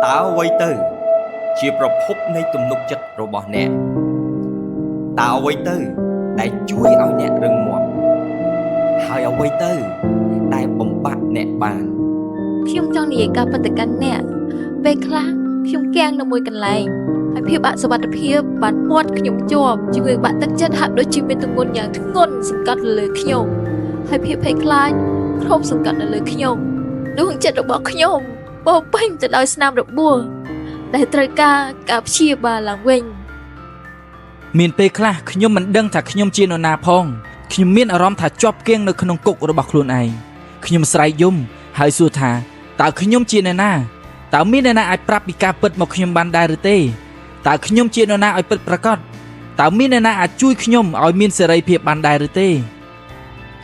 តើអ្វីទៅជាប្រភពនៃទំនុកចិត្តរបស់អ្នកតើអ្វីទៅដែលជួយឲ្យអ្នករឹងមាំហើយអ្វីទៅដែលបំបត្តិអ្នកបានខ្ញុំចង់និយាយការពិតទៅកាន់អ្នកពេលខ្លះខ្ញុំគាំងនៅមួយកន្លែងហើយភាពអសុវត្ថិភាពបានពាត់ខ្ញុំជាប់ជំងឺបាក់ទឹកចិត្តហាក់ដូចជាមានទម្ងន់យ៉ាងធ្ងន់សង្កត់លើខ្ញុំហើយភាពភ័យខ្លាចគ្របសង្កត់នៅលើខ្ញុំដួងចិត្តរបស់ខ្ញុំពោរពេញទៅដោយស្នាមរបួសដែលត្រូវការព្យាបាលឡើងវិញមានពេលខ្លះខ្ញុំមិនដឹងថាខ្ញុំជានរណាផងខ្ញុំមានអារម្មណ៍ថាជាប់គាំងនៅក្នុងគុករបស់ខ្លួនឯងខ្ញុំស្រែកយំហើយសួរថាតើខ្ញុំជានរណាតើមាននរណាអាចប្រាប់ពីការពិតមកខ្ញុំបានដែរឬទេតើខ្ញុំជានរណាឲ្យពិតប្រាកដតើមាននរណាអាចជួយខ្ញុំឲ្យមានសេរីភាពបានដែរឬទេ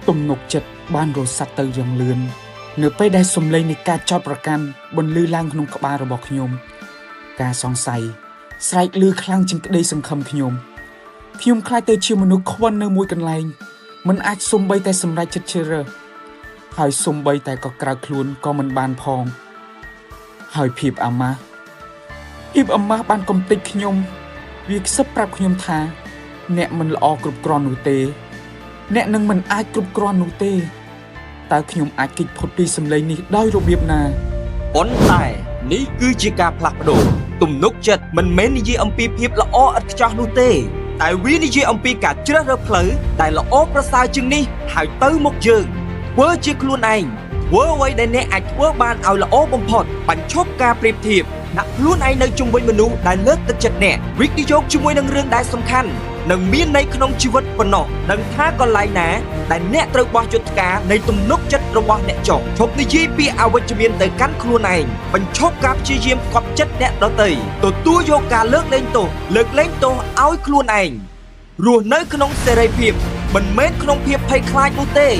ទំនុកចិត្តបានរសាត់ទៅយ៉ាងលឿននៅពេលដែលសំឡេងនៃការចោទប្រកាន់បន្លឺឡើងក្នុងក្បាលរបស់ខ្ញុំការសង្ស័យស្រែកឮខ្លាំងជាងក្តីសង្ឃឹមខ្ញុំខ្លាចទៅជាមនុស្សខ្វិននៅមួយកន្លែងមិនអាចសំបីតែសម្រេចចិត្តជ្រើសរើសហើយសំបីតែក៏ក្រៅខ្លួនក៏មិនបានផងហើយភាពអាម៉ាស់បានកំទេចខ្ញុំវាខ្សឹបប្រាប់ខ្ញុំថាអ្នកមិនល្អគ្រប់គ្រាន់នោះទេអ្នកនឹងមិនអាចគ្រប់គ្រាន់នោះទេតើខ្ញុំអាចគេចផុតពីសម្លេងនេះដោយរបៀបណាប៉ុន្តែនេះគឺជាការផ្លាស់ប្ដូរទំនុកចិត្តមិនមែននិយាយអំពីភាពល្អឥតខ្ចោះនោះទេតែវានិយាយអំពីការជ្រើសរើសផ្លូវដែលល្អប្រសើរជាងនេះហើយទៅមុខយើងធ្វើជាខ្លួនឯងធ្វើអ្វីដែលអ្នកអាចធ្វើបានឲ្យល្អបំផុតបញ្ឈប់ការប្រៀបធៀបដាក់ខ្លួនឯងនៅជុំវិញមនុស្សដែលលើកទឹកចិត្តអ្នកវិនិយោគជាមួយនឹងរឿងដែលសំខាន់និងមានន័យក្នុងជីវិតប៉ុណ្ណោះនឹងថាកន្លែងណាដែលអ្នកត្រូវបោះយុទ្ធការនៃទំនុកចិត្តរបស់អ្នកចុះឈប់និយាយពីអវិជ្ជមានទៅកាន់ខ្លួនឯងបញ្ឈប់ការព្យាយាមកប់ចិត្តអ្នកដទៃទទួលយកការលើកលែងទោសឲ្យខ្លួនឯងរស់នៅក្នុងសេរីភាពមិនមែនក្នុងភាពភ័យខ្លាចនោះទេ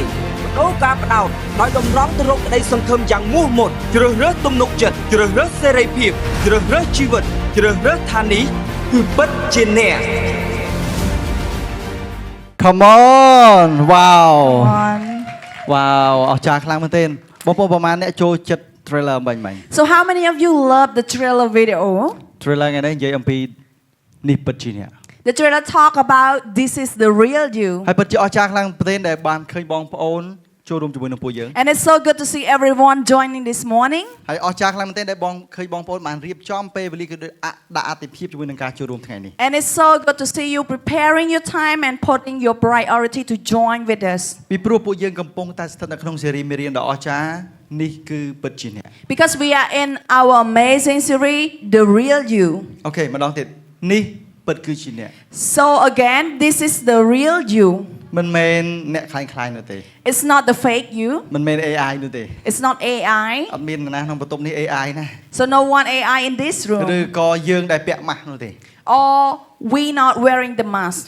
ដូរការផ្ដោតដោយតម្រង់ទៅរកក្តីសង្ឃឹមយ៉ាងមោះមុតជ្រើសរើសទំនុកចិត្តជ្រើសរើសសេរីភាពជ្រើសរើសជីវិតជ្រើសរើសឋាននេះគឺពិតជាអ្នក Come on wow wow អស្ចារ្យខ្លាំងមែនទែនបងប្អូនប្រហែលអ្នកចូលចិត្ត trailer បាញ់ So how many of you love the trailer video trailer ថ្ងៃនេះនិយាយអំពីនេះពិតជាអ្នក The trailer talk about this is the real you ហើយពិតជាអស្ចារ្យខ្លាំងមែនទែនដែលបានឃើញបងប្អូនចូលរួមជាមួយនឹងពួកយើង And it's so good to see everyone joining this morning ហើយអស្ចារ្យខ្លាំងមែនទែនដែលបងឃើញបងប្អូនបានរៀបចំពេលវេលាគឺដាក់អតិភិបជាមួយនឹងការចូលរួមថ្ងៃនេះ And it's so good to see you preparing your time and putting your priority to join with us ពីព្រោះពួកយើងកំពុងតែស្ថិតនៅក្នុងសេរីមេរៀនដ៏អស្ចារ្យនេះគឺពិតជាអ្នក Because we are in our amazing series The Real You អូខេម្ដងទៀតនេះពិតគឺជាអ្នក So again this is the real you មិនមែនអ្នកខ្លាំងនោះទេ It's not the fake you មិនមែន AI នោះទេ It's not AI អត់មាននរណាក្នុងបន្ទប់នេះ AI ណា So no one AI in this ឬ room ក៏យើងដែលពាក់ម៉ាស់នោះទេ Or we not wearing the mask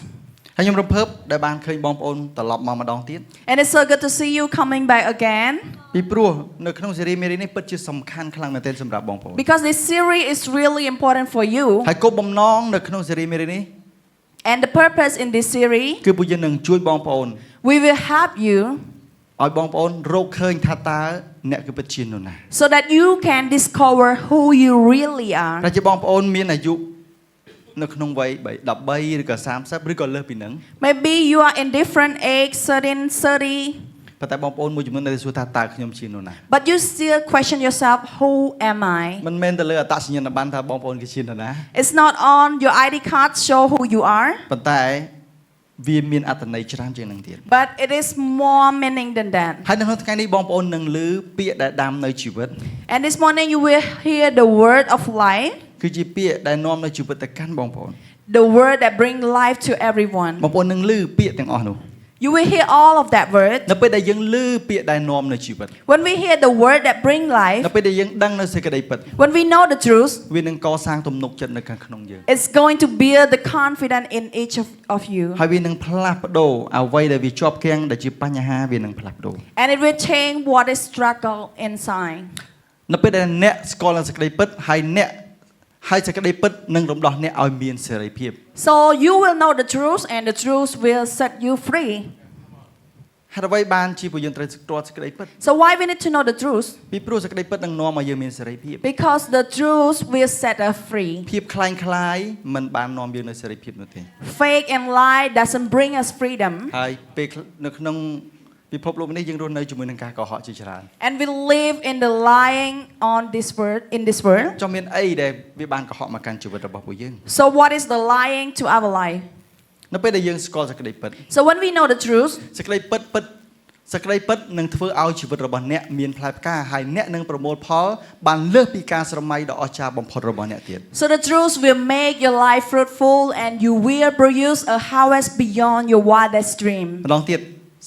ហើយខ្ញុំរំភើបដែលបានឃើញបងប្អូនត្រឡប់មកម្ដងទៀត And it's so good to see you coming back again ពីព្រោះនៅក្នុងសេរីមេរៀននេះពិតជាសំខាន់ខ្លាំងមែនទែនសម្រាប់បងប្អូន Because this series is really important for you ហើយគោលបំណងនៅក្នុងសេរីមេរៀននេះ And the purpose in this series គឺពួកយើងនឹងជួយបងប្អូន we will help you ឲ្យបងប្អូនរកឃើញថាតើអ្នកគឺពិតជានរណា so that you can discover who you really are តែជាបងប្អូនមានអាយុនៅក្នុងវ័យ13ឬក៏30ឬក៏លើសពីហ្នឹង Maybe you are in different age 30 ប៉ុន្តែបងប្អូនមួយចំនួននៅសួរថាតើខ្ញុំជានរណា But you still question yourself who am I មិនមែនទៅលើអត្តសញ្ញាណប័ណ្ណថាបងប្អូនគឺជានរណា It's not on your ID card show who you are ប៉ុន្តែវាមានអត្ថន័យច្រើនជាងនឹងទៀត But it is more meaning than that ហើយនៅក្នុងថ្ងៃនេះបងប្អូននឹងឮពាក្យដែលដាំនៅជីវិត And this morning you will hear the word of life គឺជាពាក្យដែលនាំនៅជីវិតទៅកាន់បងប្អូន The word that bring life to everyone បងប្អូននឹងឮពាក្យទាំងអស់នោះ You will hear all of that word នៅពេលដែលយើងឮពាក្យដែលនាំនៅជីវិត When we hear the word that bring life នៅពេលដែលយើងដឹងនៅសេចក្តីពិត When we know the truth វានឹងកសាងទំនុកចិត្តនៅខាងក្នុងយើង It's going to build the confidence in each of you ហើយវានឹងផ្លាស់ប្ដូរអ្វីដែលវាជាប់គាំងដែលជាបញ្ហាវានឹងផ្លាស់ប្ដូរ And it will change what is struggle inside នៅពេលដែលអ្នកស្គាល់នៅសេចក្តីពិតហើយសេចក្តីពិតនឹងរំដោះអ្នកឲ្យមានសេរីភាព So you will know the truth and the truth will set you free ហេតុអ្វីបានជាពួកយើងត្រូវស្គាល់សេចក្តីពិត So why we need to know the truth? ពីព្រោះសេចក្តីពិតនឹងនាំឲ្យយើងមានសេរីភាព Because the truth will set us free. ភាពคล้ายคล้ายមិនបាននាំយើងនៅសេរីភាពនោះទេ Fake and lie doesn't bring us freedom. ហើយពេលនៅក្នុងពិភពលោកនេះយើងរស់នៅជាមួយនឹងការកុហកជាច្រើន And we live in the lying on this world, in this world. ចុះមានអីដែលវាបានកុហកមកកាន់ជីវិតរបស់ពួកយើង So what is the lying to our life? នៅពេលដែលយើងស្គាល់សេចក្តីពិត So when we know the truth, សេចក្តីពិតសេចក្តីពិតនឹងធ្វើឲ្យជីវិតរបស់អ្នកមានផ្លែផ្កាហើយអ្នកនឹងប្រមូលផលបានលើសពីការស្រមៃដ៏អស្ចារ្យបំផុតរបស់អ្នកទៀត so the truth will make your life fruitful and you will produce a harvest beyond your wildest dream. ម្ដងទៀត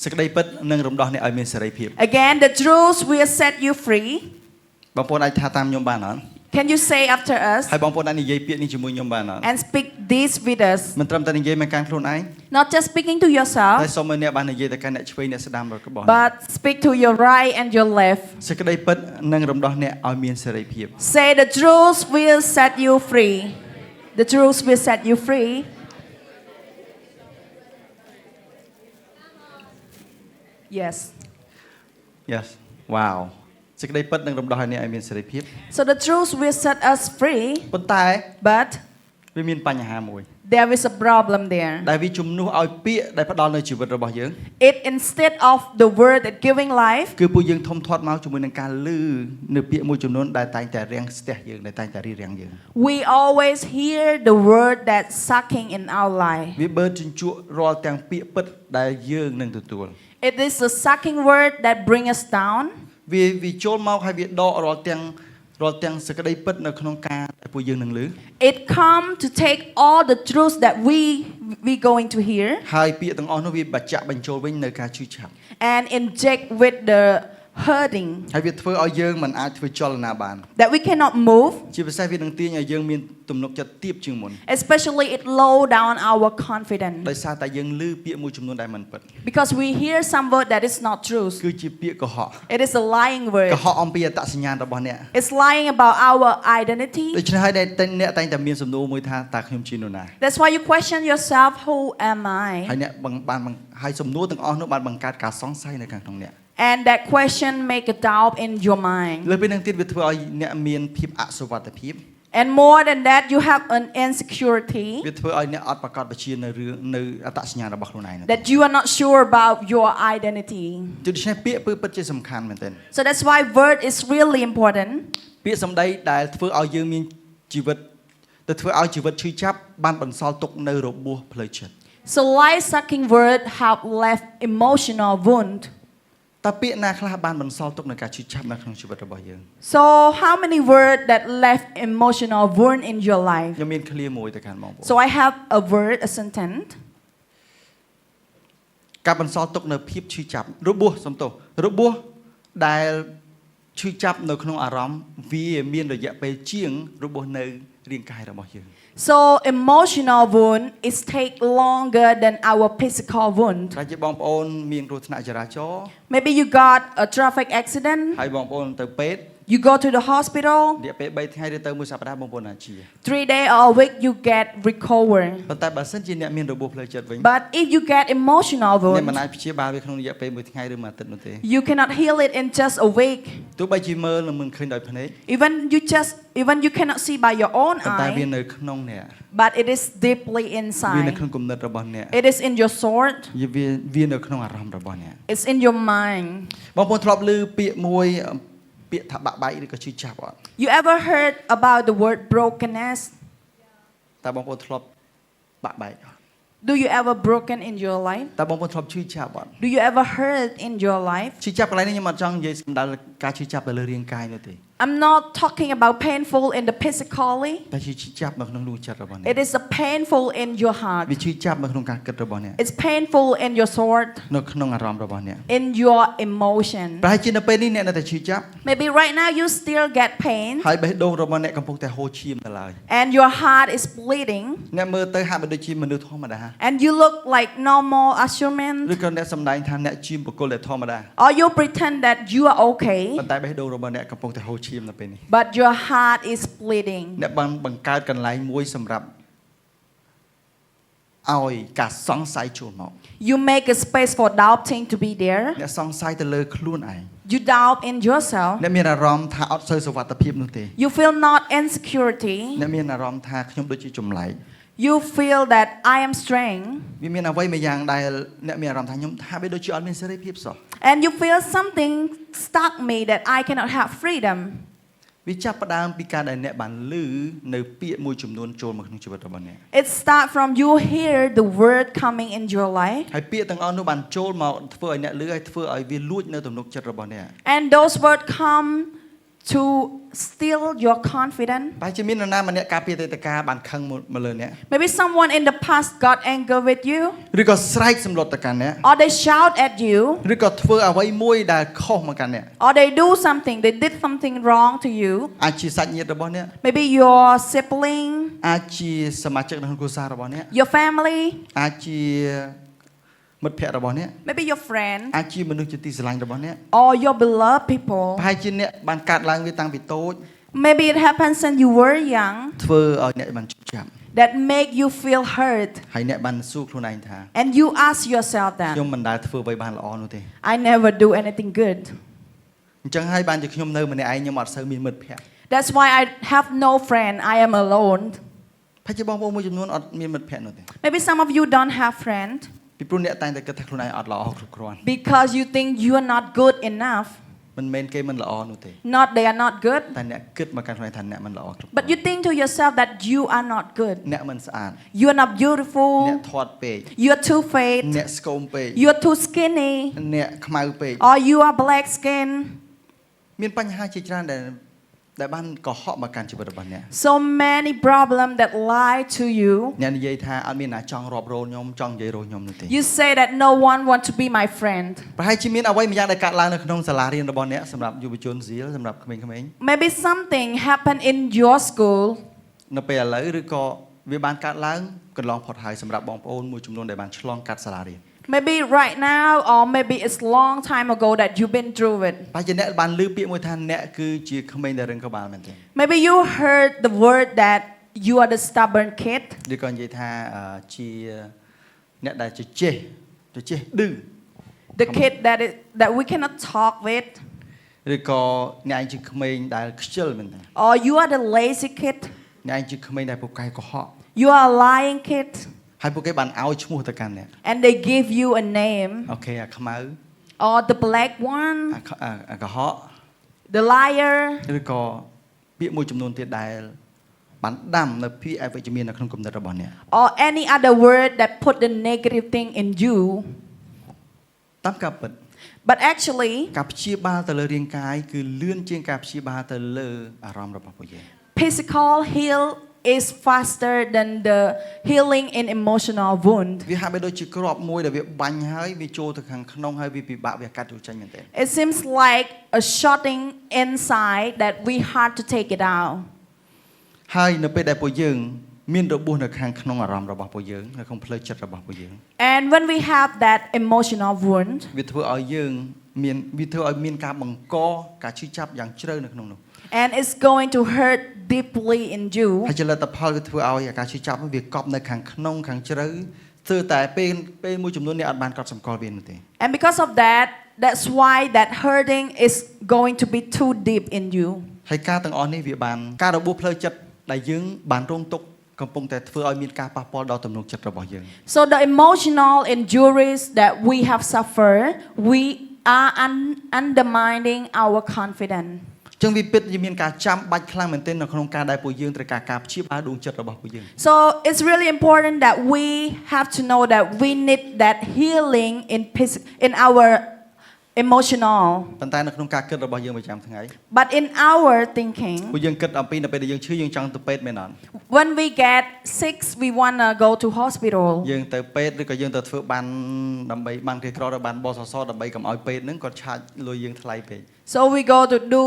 សេចក្តីពិតនឹងរំដោះអ្នកឲ្យមានសេរីភាព Again, the truth will set you free. បងប្អូនអាចថាតាមខ្ញុំបានអត់ Can you say after us ហើយបងប្អូនអាចនិយាយពាក្យនេះជាមួយខ្ញុំបានអត់ and speak this with us? មិនត្រឹមតែនិយាយមកកាន់ខ្លួនឯង Not just speaking to តែ yourself, សូមឲ្យអ្នកបាននិយាយទៅកាន់អ្នកឆ្វេងអ្នកស្ដាំរបស់ but speak to your right and your left. សេចក្តីពិតនឹងរំដោះអ្នកឲ្យមានសេរីភាព Say the truth will set you free. The truth will set you free. Yes. Yes wow សេចក្តីពិតនឹងរំដោះឲ្យអ្នកឲ្យមានសេរីភាព So the truth will set us free, ប៉ុន្តែ but វាមានបញ្ហាមួយ there is a problem there. ដែលវាជំនួសឲ្យពាក្យដែលផ្ដល់នៅជីវិតរបស់យើង It instead of the word that giving life, គឺពួកយើងធំធាត់មកជាមួយនឹងការលឺនៅពាក្យមួយចំនួនដែលតែងតែរាំងស្ទះយើងដែលតែងតែរារាំងយើង we always hear the word that's sucking in our life. វាបឺតជញ្ជក់រាល់ទាំងពាក្យពិតដែលយើងនឹងទទួល It is the sucking word that bring us down. វាចូលមកហើយវាដករាល់ទាំងសេចក្តីពិតនៅក្នុងការដែលពួកយើងនឹងឮ It come to take all the truths that we going to hear ហើយពាក្យទាំងអស់នោះវាបញ្ជាក់បញ្ចូលវិញនៅការឈឺចាប់ and inject with the hurting ហើយវាធ្វើឲ្យយើងមិនអាចធ្វើចលនាបាន that we cannot move. ជាពិសេសវានឹងទាញឲ្យយើងមានទំនុកចិត្តទាបជាងមុន Especially it low down our confidence ដោយសារតែយើងឮពាក្យមួយចំនួនដែលមិនពិត because we hear some word that is not true. គឺជាពាក្យកុហក It is a lying word. កុហកអំពីអត្តសញ្ញាណរបស់អ្នក It's lying about our identity. ដូច្នេះហើយដែលអ្នកតែងតែមានសំណួរមួយថាតើខ្ញុំជានរណា That's why you question yourself, who am ហើយ I? អ្នកបានហើយសំណួរទាំងអស់នោះបានបង្កើតការសង្ស័យនៅខាងក្នុងអ្នក And that question make a doubt in your mind. លើពីនឹងទៀតវាធ្វើឲ្យអ្នកមានភាពអសុវត្ថិភាព And more than that, you have an insecurity វាធ្វើឲ្យអ្នកអត់ប្រកបវិជ្ជានៅរឿងនៅអត្តសញ្ញាណរបស់ខ្លួនឯង that you are not sure about your identity. ដូច្នេះពាក្យពិតជាសំខាន់មែនទែន So that's why word is really important. ពាក្យសម្ដីដែលធ្វើឲ្យយើងមានជីវិតទៅធ្វើឲ្យជីវិតឈឺចាប់បានបន្សល់ទុកនៅរបួសផ្លូវចិត្ត So lie-sucking word have left emotional wound. តើពាក្យណាខ្លះបានបន្សល់ទុកនៅការឈឺចាប់នៅក្នុងជីវិតរបស់យើង So how many word that left emotional wound in your life? ខ្ញុំមានឃ្លាមួយទៅកាន់បងប្អូន So I have a word, a sentence. ការបន្សល់ទុកនៅភាពឈឺចាប់របួសសំទោសរបួសដែលឈឺចាប់នៅក្នុងអារម្មណ៍វាមានរយៈពេលជាងរបួសនៅរាងកាយរបស់យើង So emotional wound is take longer than our physical wound. តែជាបងប្អូនមានគ្រោះថ្នាក់ចរាចរណ៍ Maybe you got a traffic accident. ហើយបងប្អូនទៅពេទ្យ You go to the hospital. រយៈពេល3ថ្ងៃឬទៅមួយសប្តាហ៍បងប្អូនអាចជា 3 days or a week you get recover. ប៉ុន្តែបើសិនជាអ្នកមានរបួសផ្លូវចិត្តវិញ But if you get emotional អ្នកមិន wound, អាចព្យាបាលវាក្នុងរយៈពេលមួយថ្ងៃឬមួយអាទិត្យនោះទេ you cannot heal it in just a week. ទោះបីជាមើលនឹងមិនឃើញដោយភ្នែក Even you cannot see by your own ប៉ុន្តែវា eye, នៅក្នុងអ្នក but it is deeply វានៅ inside. ក្នុងគំនិតរបស់អ្នក It is in your soul. វានៅក្នុងអារម្មណ៍របស់អ្នក It's in your mind. បងប្អូនធ្លាប់ឮពាក្យមួយពាក្យថាបាក់បែកឬក៏ឈឺចាប់អត់ You ever heard about the word brokenness? តើបងប្អូនធ្លាប់បាក់បែកអត់ Do you ever broken in your life? តើបងប្អូនធ្លាប់ឈឺចាប់អត់ Do you ever hurt in your life? ឈឺចាប់កន្លែងនេះខ្ញុំអត់ចង់និយាយសំដៅការឈឺចាប់ទៅលើរាងកាយនោះទេ I'm not talking about painful in the physically. តែឈឺចាប់នៅក្នុងដួងចិត្តរបស់អ្នក It is a painful in your heart. វាឈឺចាប់នៅក្នុងការគិតរបស់អ្នក It's painful in your soul, នៅក្នុងអារម្មណ៍របស់អ្នក in your emotion. ប្រហែលជានៅពេលនេះអ្នកនៅតែឈឺចាប់ Maybe right now you still get pain ហើយបេះដូងរបស់អ្នកកំពុងតែហូរឈាមទៅឡើយ and your heart is bleeding អ្នកមើលទៅហាក់បីដូចជាមនុស្សធម្មតា and you look like normal as human ឬក៏អ្នកសម្ដែងថាអ្នកជាបុគ្គលដែលធម្មតា or you pretend that you are okay ប៉ុន្តែបេះដូងរបស់អ្នកកំពុងតែហូរឈាមនៅពេលនេះ but your heart is bleeding. អ្នកបានបង្កើតកន្លែងមួយសម្រាប់ ឲ្យការសង្ស័យចូលមក You make a space for doubting to be there. អ្នកសង្ស័យទៅលើខ្លួនឯង You doubt in yourself. អ្នកមានអារម្មណ៍ថាអត់សូវសុវត្ថិភាពនោះទេ You feel not insecurity. អ្នកមានអារម្មណ៍ថាខ្ញុំដូចជាចម្លែក You feel that I am strange. វាមានអ្វីមួយយ៉ាងដែលអ្នកមានអារម្មណ៍ថាខ្ញុំថាវាដូចជាអត់មានសេរីភាពសោះ And you feel something stuck me that I cannot have freedom. វាចាប់ផ្ដើមពីការដែលអ្នកបានឮនៅពាក្យមួយចំនួនចូលមកក្នុងជីវិតរបស់អ្នក It starts from you hear the word coming in your life. ហើយពាក្យទាំងអស់នោះបានចូលមកធ្វើឲ្យអ្នកឮហើយធ្វើឲ្យវាលួចនៅទំនុកចិត្តរបស់អ្នក And those words come to steal your confidence. តែជាមាននរណាម្នាក់ការពារទេតការបានខឹងមកលើអ្នក Maybe someone in the past got angry with you, ឬក៏ស្រែកសម្លុតទៅកាន់អ្នក or they shout at you, ឬក៏ធ្វើអ្វីមួយដែលខុសមកកាន់អ្នក or they do something, they did something wrong to you. អាចជាសាច់ញាតិរបស់អ្នក Maybe your sibling, អាចជាសមាជិកនៅក្នុងគ្រួសាររបស់អ្នក your family, អាចជាមិត្តភ័ក្តិរបស់អ្នក maybe your friend, អាចជាមនុស្សជាទីស្រឡាញ់របស់អ្នក or your beloved people. ប្រហែលជាអ្នកបានកាត់ឡើងវាតាំងពីតូច Maybe it happens when you were young ធ្វើឲ្យអ្នកបានជប់ចាប់ that make you feel hurt. ហើយអ្នកបានសួរខ្លួនឯងថា And you ask yourself ខ្ញុំ that, មិនដែលធ្វើអ្វីបានល្អនោះទេ I never do anything good. អញ្ចឹងហើយបានជាខ្ញុំនៅម្នាក់ឯងខ្ញុំអត់សូវមានមិត្តភ័ក្តិ That's why I have no friend. I am alone. ប្រហែលជាបងប្អូនមួយចំនួនអត់មានមិត្តភ័ក្តិនោះទេ Maybe some of you don't have friend ពីព្រោះអ្នកតែងតែគិតថាខ្លួនឯងអត់ល្អគ្រប់គ្រាន់ because you think you are not good enough. មិនមែនគេមិនល្អនោះទេ Not they are not good, តែអ្នកគិតមកកាន់ខ្លួនឯងថាអ្នកមិនល្អគ្រប់គ្រា but ន់ you think to yourself that you are not good. អ្នកមិនស្អាត You are not អ្នក beautiful. ធាត់ពេក You are too fat. អ្នកស្គមពេក You are too skinny. អ្នកខ្មៅពេក Or you are black skin. មានបញ្ហាជាច្រើនដែលបានកុហកមកកាន់ជីវិតរបស់អ្នក So many problems that lie to you. អ្នកនិយាយថាអត់មានណាចង់រាប់រោខ្ញុំចង់និយាយរោខ្ញុំនោះទេ You say that no one want to be my friend. ប្រហែលជាមានអ្វីមួយយ៉ាងដែលកើតឡើងនៅក្នុងសាលារៀនរបស់អ្នកសម្រាប់យុវជនសៀលសម្រាប់ក្មេងៗ Maybe something happened in your school. នៅពេលឥឡូវឬក៏វាបានកើតឡើងកន្លងផុតហើយសម្រាប់បងប្អូនមួយចំនួនដែលបានឆ្លងកាត់សាលារៀន Maybe right now or maybe it's long time ago that you've been through it. ប្រហែលជាអ្នកបានឮពាក្យមួយថាអ្នកគឺជាក្មេងដែលរឹងក្បាលមែនទេ Maybe you heard the word that you are the stubborn kid. ឬក៏និយាយថាជាអ្នកដែលជជែកឌឺ The kid that we cannot talk with. ឬក៏អ្នកឯងជាក្មេងដែលខ្ជិលមែនទេ Or you are the lazy kid. អ្នកឯងជាក្មេងដែលពូកែកុហក You are a lying kid. ហើយពួកគេបានឲ្យឈ្មោះទៅកាន់អ្នក And they give you a name. អូខេអាខ្មៅ Or the black one. អាកុហក The liar. ឬក៏ពាក្យមួយចំនួនទៀតដែលបានដាំនៅពាក្យអវិជ្ជមាននៅក្នុងគំនិតរបស់អ្នក Or any other word that put the negative thing in you. តាមការពិត But actually, ការព្យាបាលទៅលើរាងកាយគឺលឿនជាងការព្យាបាលទៅលើអារម្មណ៍របស់ពួកយើង physical heal is faster than the healing in emotional wound. វាហាក់បីដូចជាគ្រាប់មួយដែលវាបាញ់ហើយវាចូលទៅខាងក្នុងហើយវាពិបាកវាកាត់ចូលចេញមែនទេ It seems like a shotting inside that we hard to take it out. ហើយនៅពេលដែលពួកយើងមានរបួសនៅខាងក្នុងអារម្មណ៍របស់ពួកយើងនៅក្នុងផ្លូវចិត្តរបស់ពួកយើង And when we have that emotional wound, វាធ្វើឲ្យយើងមានការបង្កការឈឺចាប់យ៉ាងជ្រៅនៅក្នុងនោះ and it's going to hurt deeply in you. ហើយជាលទ្ធផលវាធ្វើឲ្យការឈឺចាប់វាកប់នៅខាងក្នុងខាងជ្រៅធ្វើតែពេលមួយចំនួននេះអត់បានកត់សម្គាល់វានោះទេ And because of that, that's why that hurting is going to be too deep in you. ហើយការទាំងអស់នេះវាបានការរបួសផ្លូវចិត្តដែលយើងបានរងទុក្ខកំពុងតែធ្វើឲ្យមានការប៉ះពាល់ដល់ទំនុកចិត្តរបស់យើង So the emotional injuries that we have suffered, we are undermining our confidence. ចឹងវាពិតជាមានការចាំបាច់ខ្លាំងមែនទែននៅក្នុងការដែលពួកយើងត្រូវការព្យាបាលដួងចិត្តរបស់ពួកយើង So it's really important that we have to know that we need that healing in our emotional. ប៉ុន្តែនៅក្នុងការគិតរបស់យើងប្រចាំថ្ងៃ But in our thinking, ពួកយើងគិតអំពីនៅពេលដែលយើងឈឺយើងចង់ទៅពេទ្យមែនអត់ when we get sick, we wanna go to hospital. យើងទៅពេទ្យឬក៏យើងទៅធ្វើបានដើម្បីបានគេក្រទៅបានបសសដើម្បីកុំឲ្យពេទ្យហ្នឹងគាត់ឆាចលុយយើងថ្លៃពេក So we go to do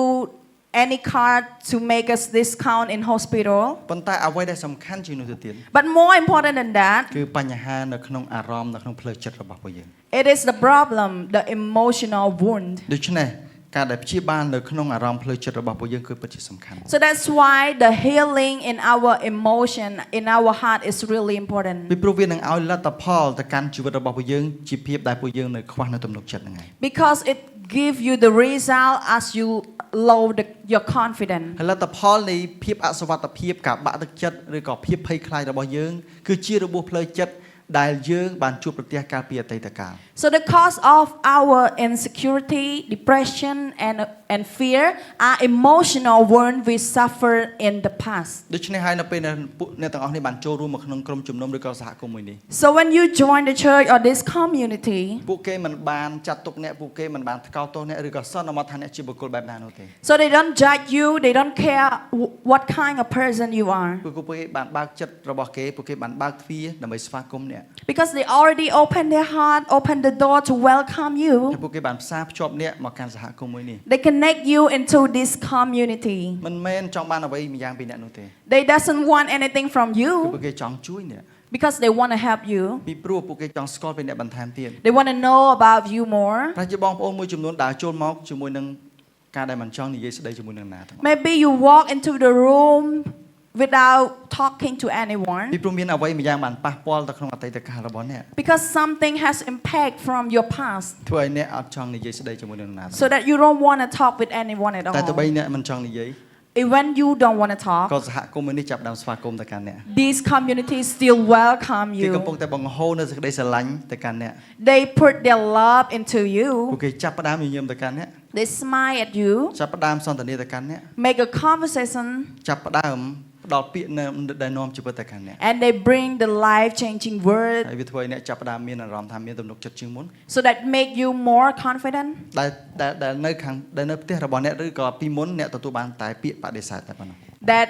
any card to make us discount in hospital. ប៉ុន្តែអ្វីដែលសំខាន់ជាងនោះទៅទៀត But more important than that, គឺបញ្ហានៅក្នុងអារម្មណ៍នៅក្នុងផ្លូវចិត្តរបស់ពួកយើង it is the problem, the emotional wound. ដូច្នេះ ការដែលព្យាបាលនៅក្នុងអារម្មណ៍ផ្លូវចិត្តរបស់ពួកយើងគឺពិតជាសំខាន់ So that's why the healing in our emotion, in our heart is really important. ពីព្រោះវានឹងឲ្យលទ្ធផលទៅកាន់ជីវិតរបស់ពួកយើងជាភាពដែលពួកយើងនៅខ្វះនៅទំនុកចិត្តហ្នឹងហើយ Because it give you the result as you low your confidence. ហើយលទ្ធផលនៃភាពអសុវត្ថិភាពការបាក់ទឹកចិត្តឬក៏ភាពភ័យខ្លាចរបស់យើងគឺជារបួសផ្លូវចិត្តដែលយើងបានជួបប្រទះកាលពីអតីតកាល So the cause of our insecurity, depression and fear are emotional wounds we suffer in the past. ដូច្នេះហើយនៅពេលអ្នកទាំងអស់នេះបានចូលរួមមកក្នុងក្រុមជំនុំឬក៏សហគមន៍មួយនេះ So when you join the church or this community, ពួកគេមិនបានចាត់ទុកអ្នកពួកគេមិនបានថ្កោលទោសអ្នកឬក៏សន្មតថាអ្នកជាបុគ្គលបែបណានោះទេ so they don't judge you, they don't care what kind of person you are. ពួកគេបានបើកចិត្តរបស់គេពួកគេបានបើកទ្វារដើម្បីស្វាគមន៍អ្នក Because they already open their heart, open the door to welcome ហើយ you. ពួកគេបានផ្សារភ្ជាប់អ្នកមកកាន់សហគមន៍មួយនេះ They connect you into this community. មិនមែនចង់បានអ្វីម្យ៉ាងពីអ្នកនោះទេ They doesn't want anything from គឺ you ពួកគេចង់ជួយអ្នក because they want to help you. ពីព្រោះពួកគេចង់ស្គាល់ពីអ្នកបន្ថែមទៀត They want to know about you more. ប្រជាបងប្អូនមួយចំនួនដើរចូលមកជាមួយនឹងការដែលមិនចង់និយាយស្ដីជាមួយនឹងណាទាំងអស់ Maybe you walk into the room without talking to anyone ពីព្រោះមានអ្វីម្យ៉ាងបានប៉ះពាល់ទៅក្នុងអតីតកាលរបស់អ្នក because something has impact from your past ធ្វើឲ្យអ្នកអត់ចង់និយាយស្ដីជាមួយនឹងណាទាំងអស់ so that you don't want to talk with anyone at តែទោះបី all. អ្នកមិនចង់និយាយ When you don't want to ក៏ talk, សហគមន៍មួយនេះចាប់ផ្ដើមស្វាគមន៍ទៅកាន់អ្នក these communities still welcome គេកំពុង you. តែបង្ហូរនៅសេចក្តីស្រឡាញ់ទៅកាន់អ្នក They put their love into ពួក you. គេចាប់ផ្ដើមញញឹមទៅកាន់អ្នក They smile at you, ចាប់ផ្ដើមសន្ទនាទៅកាន់អ្នក make a conversation, ចាប់ផ្ដើមផ្ដល់ពាក្យដែលនាំជីវិតទៅកាន់អ្នក and they bring the life-changing ហើ word យវាធ្វើឲ្យអ្នកចាប់ផ្ដើមមានអារម្មណ៍ថាមានទំនុកចិត្តជាងមុន so that make you more confident. ដែលនៅខាងដែលនៅផ្ទះរបស់អ្នកឬក៏ពីមុនអ្នកទទួលបានតែពាក្យបដិសេធតែប៉ុណ្ណោះ That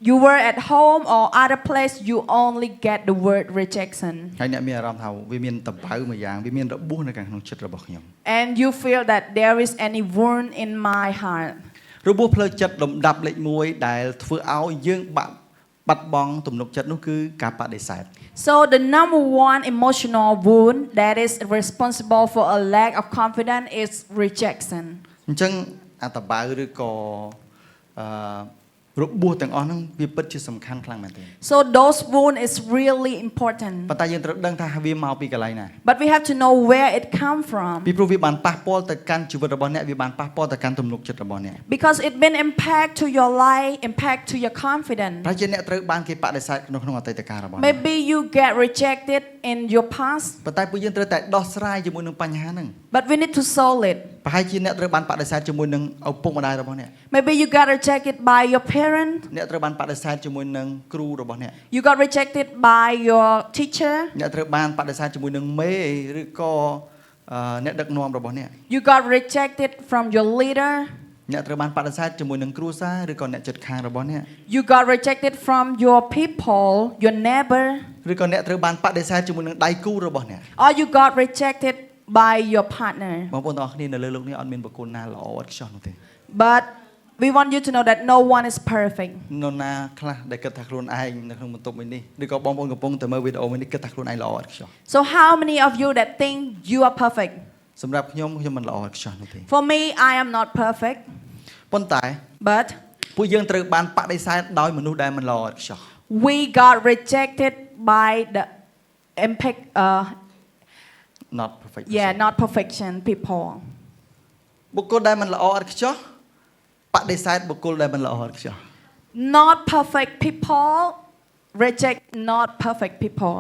you were at home or other place, you only get the word rejection. ហើយអ្នកមានអារម្មណ៍ថាវាមានតបៅមួយយ៉ាងវាមានរបួសនៅខាងក្នុងចិត្តរបស់ខ្ញុំ And you feel that there is any wound in my heart. របួសផ្លូវចិត្តលំដាប់លេខ1ដែលធ្វើឲ្យយើងបាត់បង់ទំនុកចិត្តនោះគឺការបដិសេធ So the number one emotional wound that is responsible for a lack of confidence is rejection. អញ្ចឹងអាតបៅឬក៏អឺរបួសទាំងអស់ហ្នឹងវាពិតជាសំខាន់ខ្លាំងមែនទែន So those wound is really important. ប៉ុន្តែយើងត្រូវដឹងថាវាមកពីកន្លែងណា But we have to know where it come from. ពីព្រោះវាបានប៉ះពាល់ទៅកាន់ជីវិតរបស់អ្នកវាបានប៉ះពាល់ទៅកាន់ទំនុកចិត្តរបស់អ្នក Because it been impact to your life, impact to your confidence. តែជាអ្នកត្រូវបានគេបដិសេធក្នុងអតីតកាលរបស់អ្នក Maybe you get rejected in your past, ប៉ុន្តែពួកយើងត្រូវតែដោះស្រាយជាមួយនឹងបញ្ហាហ្នឹង but we need to solve it. ប្រហែលជាអ្នកត្រូវបានបដិសេធជាមួយនឹងឪពុកម្ដាយរបស់អ្នក Maybe you got rejected by your parent. អ្នកត្រូវបានបដិសេធជាមួយនឹងគ្រូរបស់អ្នក You got rejected by your teacher. អ្នកត្រូវបានបដិសេធជាមួយនឹងមេឬក៏អ្នកដឹកនាំរបស់អ្នក You got rejected from your leader. អ្នកត្រូវបានបដិសេធជាមួយនឹងគ្រួសារឬក៏អ្នកជិតខាងរបស់អ្នក You got rejected from your people, your neighbor. ឬក៏អ្នកត្រូវបានបដិសេធជាមួយនឹងដៃគូរបស់អ្នក Or you got rejected by your partner. បងប្អូនទាំងអស់គ្នានៅលើโลกនេះអត់មានបុគ្គលណាល្អឥតខ្ចោះនោះទេ But we want you to know that no one is perfect. នរណាខ្លះដែលគិតថាខ្លួនឯងនៅក្នុងបន្ទប់មួយនេះឬក៏បងប្អូនកំពុងតែមើលវីដេអូមួយនេះគិតថាខ្លួនឯងល្អឥតខ្ចោះ So how many of you that think you are perfect? សម្រាប់ខ្ញុំមិនល្អឥតខ្ចោះនោះទេ For me, I am not perfect. ប៉ុន្តែ But ពួកយើងត្រូវបានបដិសេធដោយមនុស្សដែលមិនល្អឥតខ្ចោះ we got rejected by the impact, not perfect not perfection people. បុគ្គលដែលមិនល្អឥតខ្ចោះបដិសេធបុគ្គលដែលមិនល្អឥតខ្ចោះ Not perfect people reject not perfect people.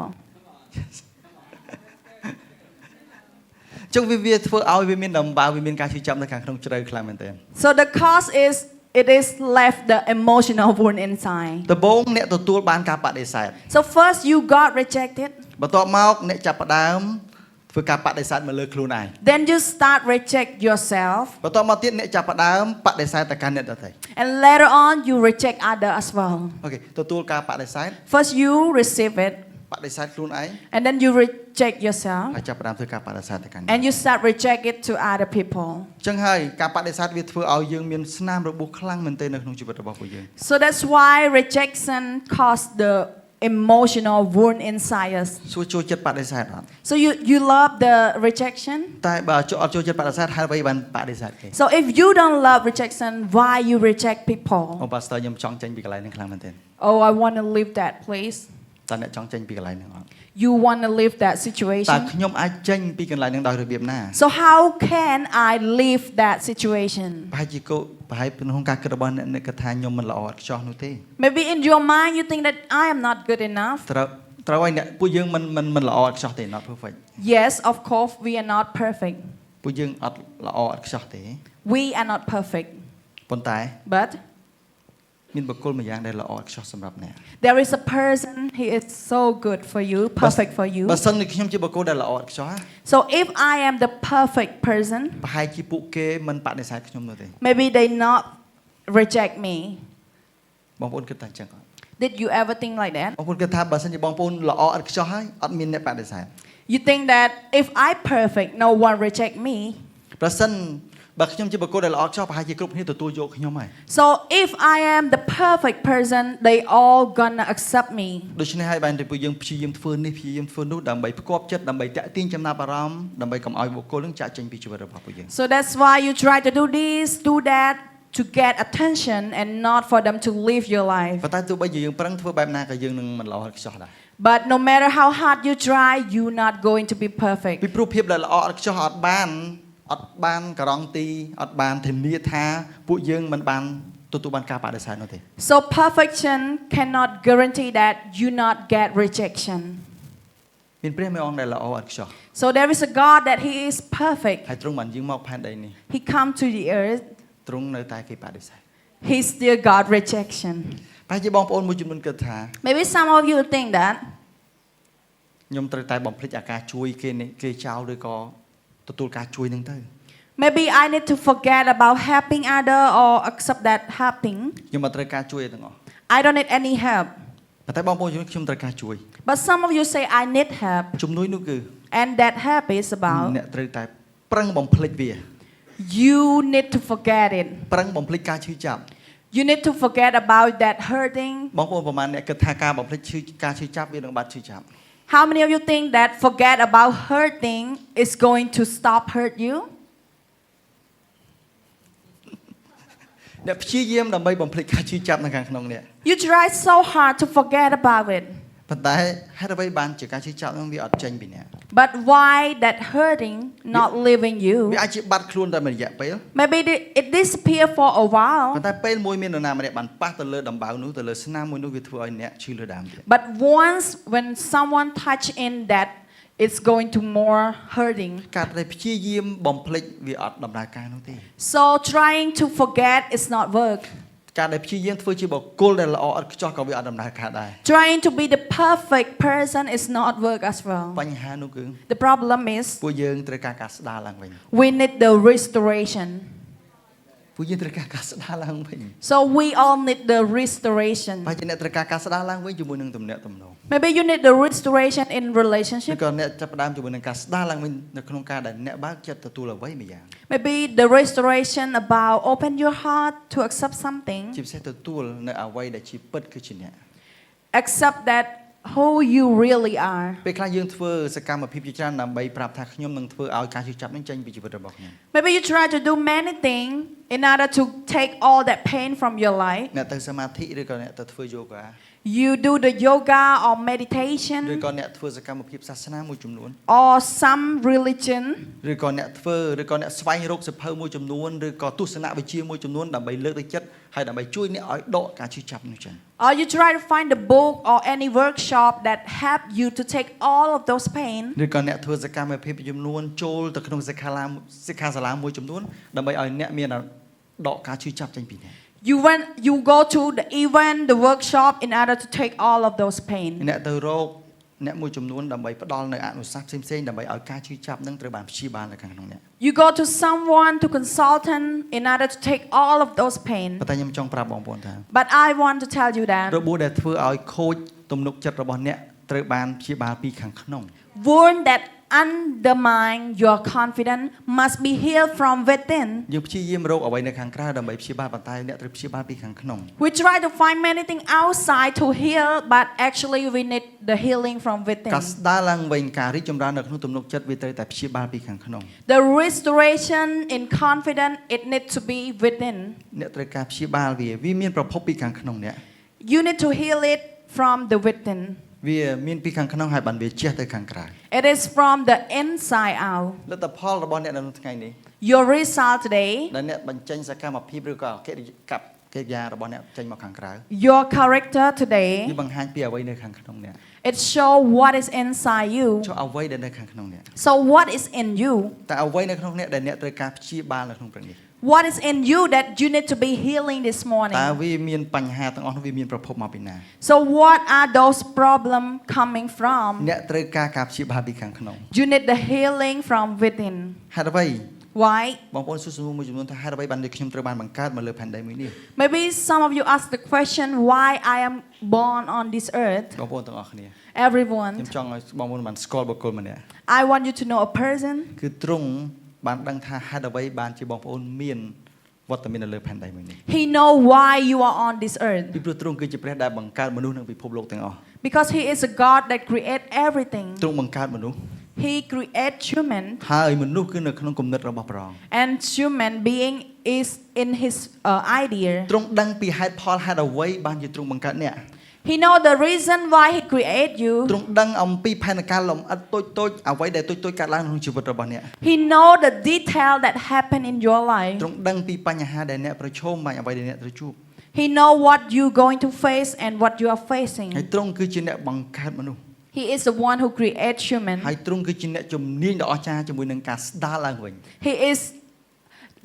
ចុះវាធ្វើឲ្យវាមានដំបៅវាមានការឈឺចាប់នៅខាងក្នុងជ្រៅខ្លាំងមែនទែន So the cause is it is left the emotional wound inside. ដំបូងអ្នកទទួលបានការបដិសេធ So first you got rejected, បន្ទាប់មកអ្នកចាប់ផ្ដើមធ្វើការបដិសេធមកលើខ្លួនឯង then you start reject yourself, បន្ទាប់មកទៀតអ្នកចាប់ផ្ដើមបដិសេធទៅកាន់អ្នកដទៃ and later on you reject other as well. អូខេទទួលការបដិសេធ First you receive it, បដិសេធខ្លួនឯង and then you reject yourself, ហើយចាប់ផ្ដើមធ្វើការបដិសេធទៅកាន់ and you start reject it to other people. អញ្ចឹងហើយការបដិសេធវាធ្វើឲ្យយើងមានស្នាមរបួសខ្លាំងមែនទែននៅក្នុងជីវិតរបស់ពួកយើង So that's why rejection cause the emotional wound inside us. សួរចូលចិត្តបដិសេធអត់ So you love the rejection? តែបើអត់ចូលចិត្តបដិសេធហេតុអ្វីបានបដិសេធគេ So if you don't love rejection, why you reject អូ people? ប៉ាស្ទ័រខ្ញុំចង់ចេញពីកន្លែងហ្នឹងខ្លាំងមែនទែន Oh, I want to leave that place. តើអ្នកចង់ចេញពីកន្លែងហ្នឹងអត់ You want to leave that តើ situation? ខ្ញុំអាចចេញពីកន្លែងហ្នឹងដោយរបៀបណា So how can I leave that situation? ប្រហែលជាប្រហែលក្នុងការគិតរបស់អ្នកគិតថាខ្ញុំមិនល្អឥតខ្ចោះនោះទេ Maybe in your mind you think that I am not good enough. ត្រូវឲ្យអ្នកពួកយើងមិនល្អឥតខ្ចោះទេ not perfect Yes, of course, we are not perfect. ពួកយើងអត់ល្អឥតខ្ចោះទេ We are not perfect. ប៉ុន្តែ But មានបុគ្គលម្យ៉ាងដែលល្អឥតខ្ចោះសម្រាប់អ្នក there is a person, he is so good for you, perfect for you. បើសិនជាខ្ញុំជាបុគ្គលដែលល្អឥតខ្ចោះ So if I am the perfect person, ប្រហែលជាពួកគេមិនបដិសេធខ្ញុំនោះទេ maybe they not reject me. បងប្អូនគិតថាអញ្ចឹងអត់ Did you ever think like that? បងប្អូនគិតថាបើសិនជាបងប្អូនល្អឥតខ្ចោះហើយអត់មានអ្នកបដិសេធ You think that if I perfect, no one reject me. ប្រសិនបើខ្ញុំជាបុគ្គលដែលល្អឥតខ្ចោះប្រហែលជាគ្រប់គ្នាទទួលយកខ្ញុំហើយ So if I am the perfect person, they all gonna accept me. ដូច្នេះហើយបានតែពួកយើងព្យាយាមធ្វើនេះព្យាយាមធ្វើនោះដើម្បីផ្គប់ចិត្តដើម្បីតាក់ទាញចំណាប់អារម្មណ៍ដើម្បីកុំឲ្យបុគ្គលនឹងចាក់ចេញពីជីវិតរបស់ពួកយើង So that's why you try to do this, do that to get attention and not for them to live your life. ប៉ុន្តែទោះបីជាយើងប្រឹងធ្វើបែបណាក៏យើងនឹងមិនល្អឥតខ្ចោះដែរ But no matter how hard you try, you're not going to be perfect. ពីព្រោះភាពដែលល្អឥតខ្ចោះអត់បានការ៉ង់ទីអត់បានធានាថាពួកយើងមិនបានទទួលបានការបដិសេធនោះទេ So perfection cannot guarantee that you not get rejection. មានព្រះមេអង្គដែលល្អឥតខ្ចោះ So there is a God that He is perfect. ហើយទ្រង់បានយាងមកផែនដីនេះ He come to the earth. ទ្រង់នៅតែគេបដិសេធ He still got rejection. ប្រហែលជាបងប្អូនមួយចំនួនគិតថា Maybe some of you think that ខ្ញុំត្រូវតែបំភ្លេចអាការជួយគេចោលឬក៏ទទួលការជួយនឹងទៅ maybe I need to forget about helping other or accept that helping. ខ្ញុំមិនត្រូវការជួយទាំងអស់ I don't need any help. ប៉ុន្តែបងប្អូនខ្ញុំត្រូវការជួយ But some of you say I need help. ជំនួយនោះគឺ And that help is អ្នក about ត្រូវតែប្រឹងបំភ្លេចវា you need to forget it. ប្រឹងបំភ្លេចការឈឺចាប់ You need to forget about that hurting. បងប្អូនប្រហែលអ្នកគិតថាការបំភ្លេចការឈឺចាប់វានឹងបាត់ឈឺចាប់ How many of you think that forget about hurting is going to stop hurt you? អ្នកព្យាយាមដើម្បីបំភ្លេចការឈឺចាប់នៅខាងក្នុងនេះ You try so hard to forget about it. ប៉ុន្តែហេតុអ្វីបានជាការឈឺចាប់នោះវាអត់ចេញពីអ្នក But why that hurting not leaving វា you? អាចជាបាត់ខ្លួនតែមួយរយៈពេល Maybe it disappear for a ប៉ុ while. ន្តែពេលមួយមាននរណាម្នាក់បានប៉ះទៅលើដំបៅនោះទៅលើស្នាមមួយនោះវាធ្វើឲ្យអ្នកឈឺលើដើមទៀត But once when someone touch in that, it's going to more hurting. ការដែលព្យាយាមបំភ្លេចវាអត់ដំណើរការនោះទេ So trying to forget is not work. ការដែលព្យាយាមធ្វើជាបុគ្គលដែលល្អឥតខ្ចោះក៏វាអត់ដំណើរការដែរ Trying to be the perfect person is not work as well. បញ្ហានោះគឺ The problem is ពួកយើងត្រូវការការស្ដារឡើងវិញ we need the restoration. ពួកយើងត្រូវការការស្ដារឡើងវិញ So we all need the restoration. បើជាអ្នកត្រូវការការស្ដារឡើងវិញជាមួយនឹងទំនាក់ទំនង Maybe you need the restoration in ឬ relationship. ក៏អ្នកចាប់ផ្ដើមជាមួយនឹងការស្ដារឡើងវិញនៅក្នុងការដែលអ្នកបើកចិត្តទទួលអ្វីមួយយ៉ាង Maybe the restoration about open your heart to accept ជា something. ពិសេសទទួលនៅអ្វីដែលជាពិតគឺជាអ្នក Accept that who you really are. ពេលខ្លះយើងធ្វើសកម្មភាពជាច្រើនដើម្បីប្រាប់ថាខ្ញុំនឹងធ្វើឲ្យការជឿចាប់នឹងចេញពីជីវិតរបស់ខ្ញុំ Maybe you try to do many things in order to take all that pain from your life. អ្នកទៅសមាធិឬក៏អ្នកទៅធ្វើយូហ្គា You do the yoga or ឬ meditation ក៏អ្នកធ្វើសកម្មភាពសាសនាមួយចំនួន or some religion. ឬក៏អ្នកស្វែងរកសភៅមួយចំនួនឬក៏ទស្សនវិជ្ជាមួយចំនួនដើម្បីលើកទឹកចិត្តហើយដើម្បីជួយអ្នកឲ្យដកការឈឺចាប់នោះចេញ Or you try to find a book or any workshop that help you to take all of those pain. ឬក៏អ្នកធ្វើសកម្មភាពចំនួនចូលទៅក្នុងសិក្ខាសាលាមួយចំនួនដើម្បីឲ្យអ្នកមានដកការឈឺចាប់ចេញពីអ្នក You go to the event, the workshop in order to take all of those pain. អ្នកទៅរកអ្នកមួយចំនួនដើម្បីផ្ដល់នៅអនុសាសន៍ផ្សេងៗដើម្បីឲ្យការឈឺចាប់នឹងត្រូវបានព្យាបាលនៅខាងក្នុងអ្នក You go to someone to consultant in order to take all of those pain. ប៉ុន្តែខ្ញុំចង់ប្រាប់បងប្អូនថា But I want to tell you that របួសដែលធ្វើឲ្យខូចទំនុកចិត្តរបស់អ្នកត្រូវបានព្យាបាលពីខាងក្នុង wound that undermine your confidence must be healed from within. យើងព្យាយាមរកអ្វីនៅខាងក្រៅដើម្បីព្យាបាលប៉ុន្តែអ្នកត្រូវព្យាបាលពីខាងក្នុង We try to find many things outside to heal, but actually we need the healing from within. ការស្ដារឡើងវិញការរីកចម្រើននៅក្នុងទំនុកចិត្តវាត្រូវតែព្យាបាលពីខាងក្នុង The restoration in confidence, it needs to be within. អ្នកត្រូវការព្យាបាលវាមានប្រភពពីខាងក្នុងអ្នក You need to heal it from the within. វាមានពីខាងក្នុងហើយបានវាជះទៅខាងក្រៅ It is from the inside out. លទ្ធផលរបស់អ្នកនៅក្នុងថ្ងៃនេះ Your result today, ដែលអ្នកបញ្ចេញសកម្មភាពឬក៏កិរិយារបស់អ្នកចេញមកខាងក្រៅ your character today, វាបង្ហាញពីអ្វីនៅខាងក្នុងអ្នក it shows what is inside you. ចុះអ្វីដែលនៅខាងក្នុងអ្នក So what is in you? តែអ្វីនៅក្នុងអ្នកដែលអ្នកត្រូវការព្យាបាលនៅក្នុងព្រឹកនេះ What is in you that you need to be healing this តើ morning? វាមានបញ្ហាទាំងអស់នោះវាមានប្រភពមកពីណា So what are those problems coming from? អ្នកត្រូវការការព្យាបាលពីខាងក្នុង You need the healing from within. ហេតុអ្វី Why? បងប្អូនសួរសំណួរមួយចំនួនថាហេតុអ្វីបានជាខ្ញុំត្រូវបានបង្កើតមកលើផែនដីមួយនេះ Maybe some of you ask the question why I am born on this earth. បងប្អូនទាំងអស់គ្នា Everyone. ខ្ញុំចង់ឲ្យបងប្អូនបានស្គាល់បុគ្គលម្នាក់ I want you to know a person គឺទ្រង់បានដឹងថាហេតុអ្វីបានជាបងប្អូនមានវត្តមាននៅលើផែនដីមួយនេះ He know why you are on this earth ពីព្រោះទ្រង់គឺជាព្រះដែលបង្កើតមនុស្សនិងពិភពលោកទាំងអស់ because he is a God that create everything. ទ្រង់បង្កើតមនុស្ស He create human ហើយមនុស្សគឺនៅក្នុងគំនិតរបស់ព្រះអង្គ and human being is in his idea. ទ្រង់ដឹងពីហេតុផលហេតុអ្វីបានជាទ្រង់បង្កើតអ្នក He know the reason why he create ទ្រ you. ង់ដឹងអំពីផែនការលម្អិតតូចៗអ្វីដែលតូចៗកើតឡើងក្នុងជីវិតរបស់អ្នក He know the detail that happen in your life. ទ្រង់ដឹងពីបញ្ហាដែលអ្នកប្រឈមហើយអ្វីដែលអ្នកត្រូវជួប He know what you going to face and what you are facing. ហើយទ្រង់គឺជាអ្នកបង្កើតមនុស្ស He is the one who create human. ហើយទ្រង់គឺជាអ្នកជំនាញដ៏អស្ចារ្យជាមួយនឹងការស្ដារឡើងវិញ He is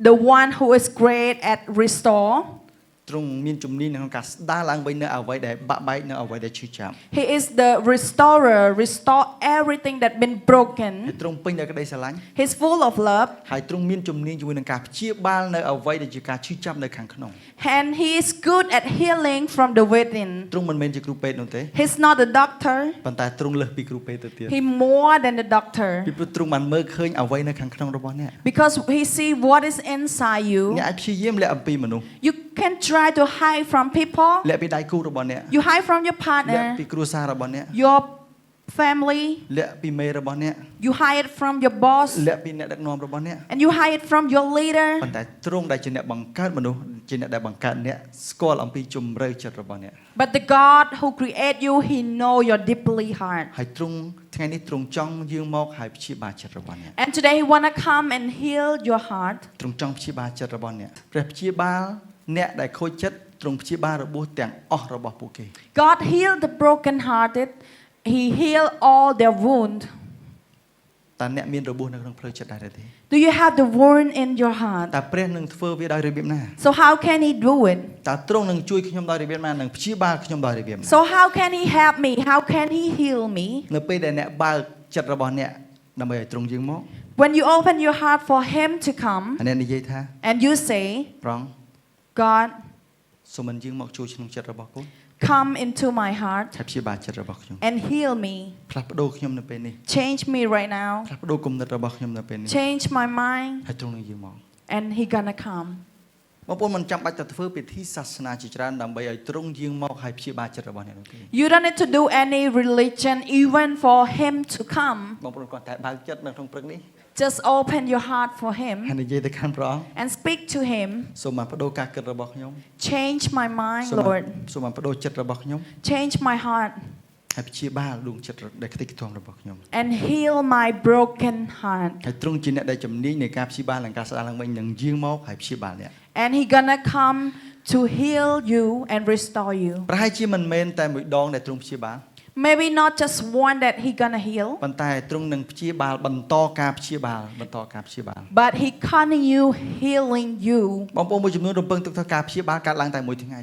the one who is great at restore. ទ្រង់មានជំនាញក្នុងការស្ដារឡើងវិញនៅអ្វីដែលបាក់បែកនៅអ្វីដែលឈឺចាប់ He is the restorer, restore everything that been ហើយ broken. ទ្រង់ពេញដោយក្តីស្រឡាញ់ He's full of love ហើយទ្រង់មានជំនាញជាមួយនឹងការព្យាបាលនៅអ្វីដែលជាការឈឺចាប់នៅខាងក្នុង and he is good at healing from the within. ទ្រង់មិនមែនជាគ្រូពេទ្យនោះទេ He's not a doctor. ប៉ុន្តែទ្រង់លើសពីគ្រូពេទ្យទៅទៀត He more than the doctor ពីព្រោះទ្រង់បានមើលឃើញអ្វីនៅខាងក្នុងរបស់អ្នក because he see what is inside អ្នក you. អាចព្យាយាមលាក់អំពីមនុស្ស You can try to hide from people. លាក់ពីដៃគូរបស់អ្នក You hide from your លាក់ partner, ពីគ្រួសាររបស់អ្នក your family. លាក់ពីមេរបស់អ្នក You hide from your boss, លាក់ពីអ្នកដឹកនាំរបស់អ្នក and you hide from your leader. ប៉ុន្តែទ្រង់ដែលជាអ្នកបង្កើតមនុស្សជាអ្នកដែលបង្កើតអ្នកស្គាល់អំពីជំរឿចិត្តរបស់អ្នក But the God who create you, He know your deeply heart. ហើយទ្រង់ថ្ងៃនេះទ្រង់ចង់យាងមកហើយព្យាបាលចិត្តរបស់អ្នក And today He wanna come and heal your heart. ទ្រង់ចង់ព្យាបាលចិត្តរបស់អ្នកព្រះព្យាបាលអ្នកដែលខូចចិត្តទ្រង់ព្យាបាលរបួសទាំងអស់របស់ពួកគេ God healed the brokenhearted. He healed all their wound. តើអ្នកមានរបួសនៅក្នុងផ្លូវចិត្តដែរទេ Do you have the wound in your heart? តើព្រះនឹងធ្វើវាដោយរបៀបណា So how can He do it? តើទ្រង់នឹងជួយខ្ញុំដោយរបៀបណានឹងព្យាបាលខ្ញុំដោយរបៀបណា So how can He help me? How can He heal me? នៅពេលដែលអ្នកបើកចិត្តរបស់អ្នកដើម្បីឲ្យទ្រង់យាងមក When you open your heart for Him to come ហើយអ្នកនិយាយថា and you say, ប្រង God, សូមមិនយាងមកជួយក្នុងចិត្តរបស់កូន come into my heart ហើយព្យាបាលចិត្តរបស់ខ្ញុំ and heal me. ផ្លាស់ប្ដូរខ្ញុំនៅពេលនេះ Change me right now. ផ្លាស់ប្ដូរគំនិតរបស់ខ្ញុំនៅពេលនេះ Change my mind ហើយទ្រង់នឹងយាងមក and He gonna come. បងប្អូនមិនចាំបាច់ទៅធ្វើពិធីសាសនាជាច្រើនដើម្បីឲ្យទ្រង់យាងមកហើយព្យាបាលចិត្តរបស់អ្នកនោះទេ You don't need to do any religion even for Him to come. បងប្អូនគាត់តែបើកចិត្តនៅក្នុងព្រឹកនេះ Just open your heart for Him ហើយនិយាយទៅកាន់ព្រះអង្គ and speak to Him. សូមបានបដូរការគិតរបស់ខ្ញុំ Change my mind, សូមបាន Lord. សូមបានបដូរចិត្តរបស់ខ្ញុំ Change my heart ហើយព្យាបាលដួងចិត្តដែលខ្ទេចខ្ទាំរបស់ខ្ញុំ and heal my broken heart. ហើយទ្រង់ជាអ្នកដែលជំនាញនៃការព្យាបាលនិងការស្ដារឡើងវិញនឹងយាងមកហើយព្យាបាលអ្នក And He gonna come to heal you and restore you. ប្រហែលជាមិនមែនតែមួយដងដែលទ្រង់ព្យាបាល Maybe not just one that He gonna heal, ប៉ុន្តែទ្រង់នឹងព្យាបាលបន្តការព្យាបាលបន្តការព្យាបាល but He continue healing you. បងប្អូនមួយចំនួនរំពឹងទុកថាការព្យាបាលកើតឡើងតែមួយថ្ងៃ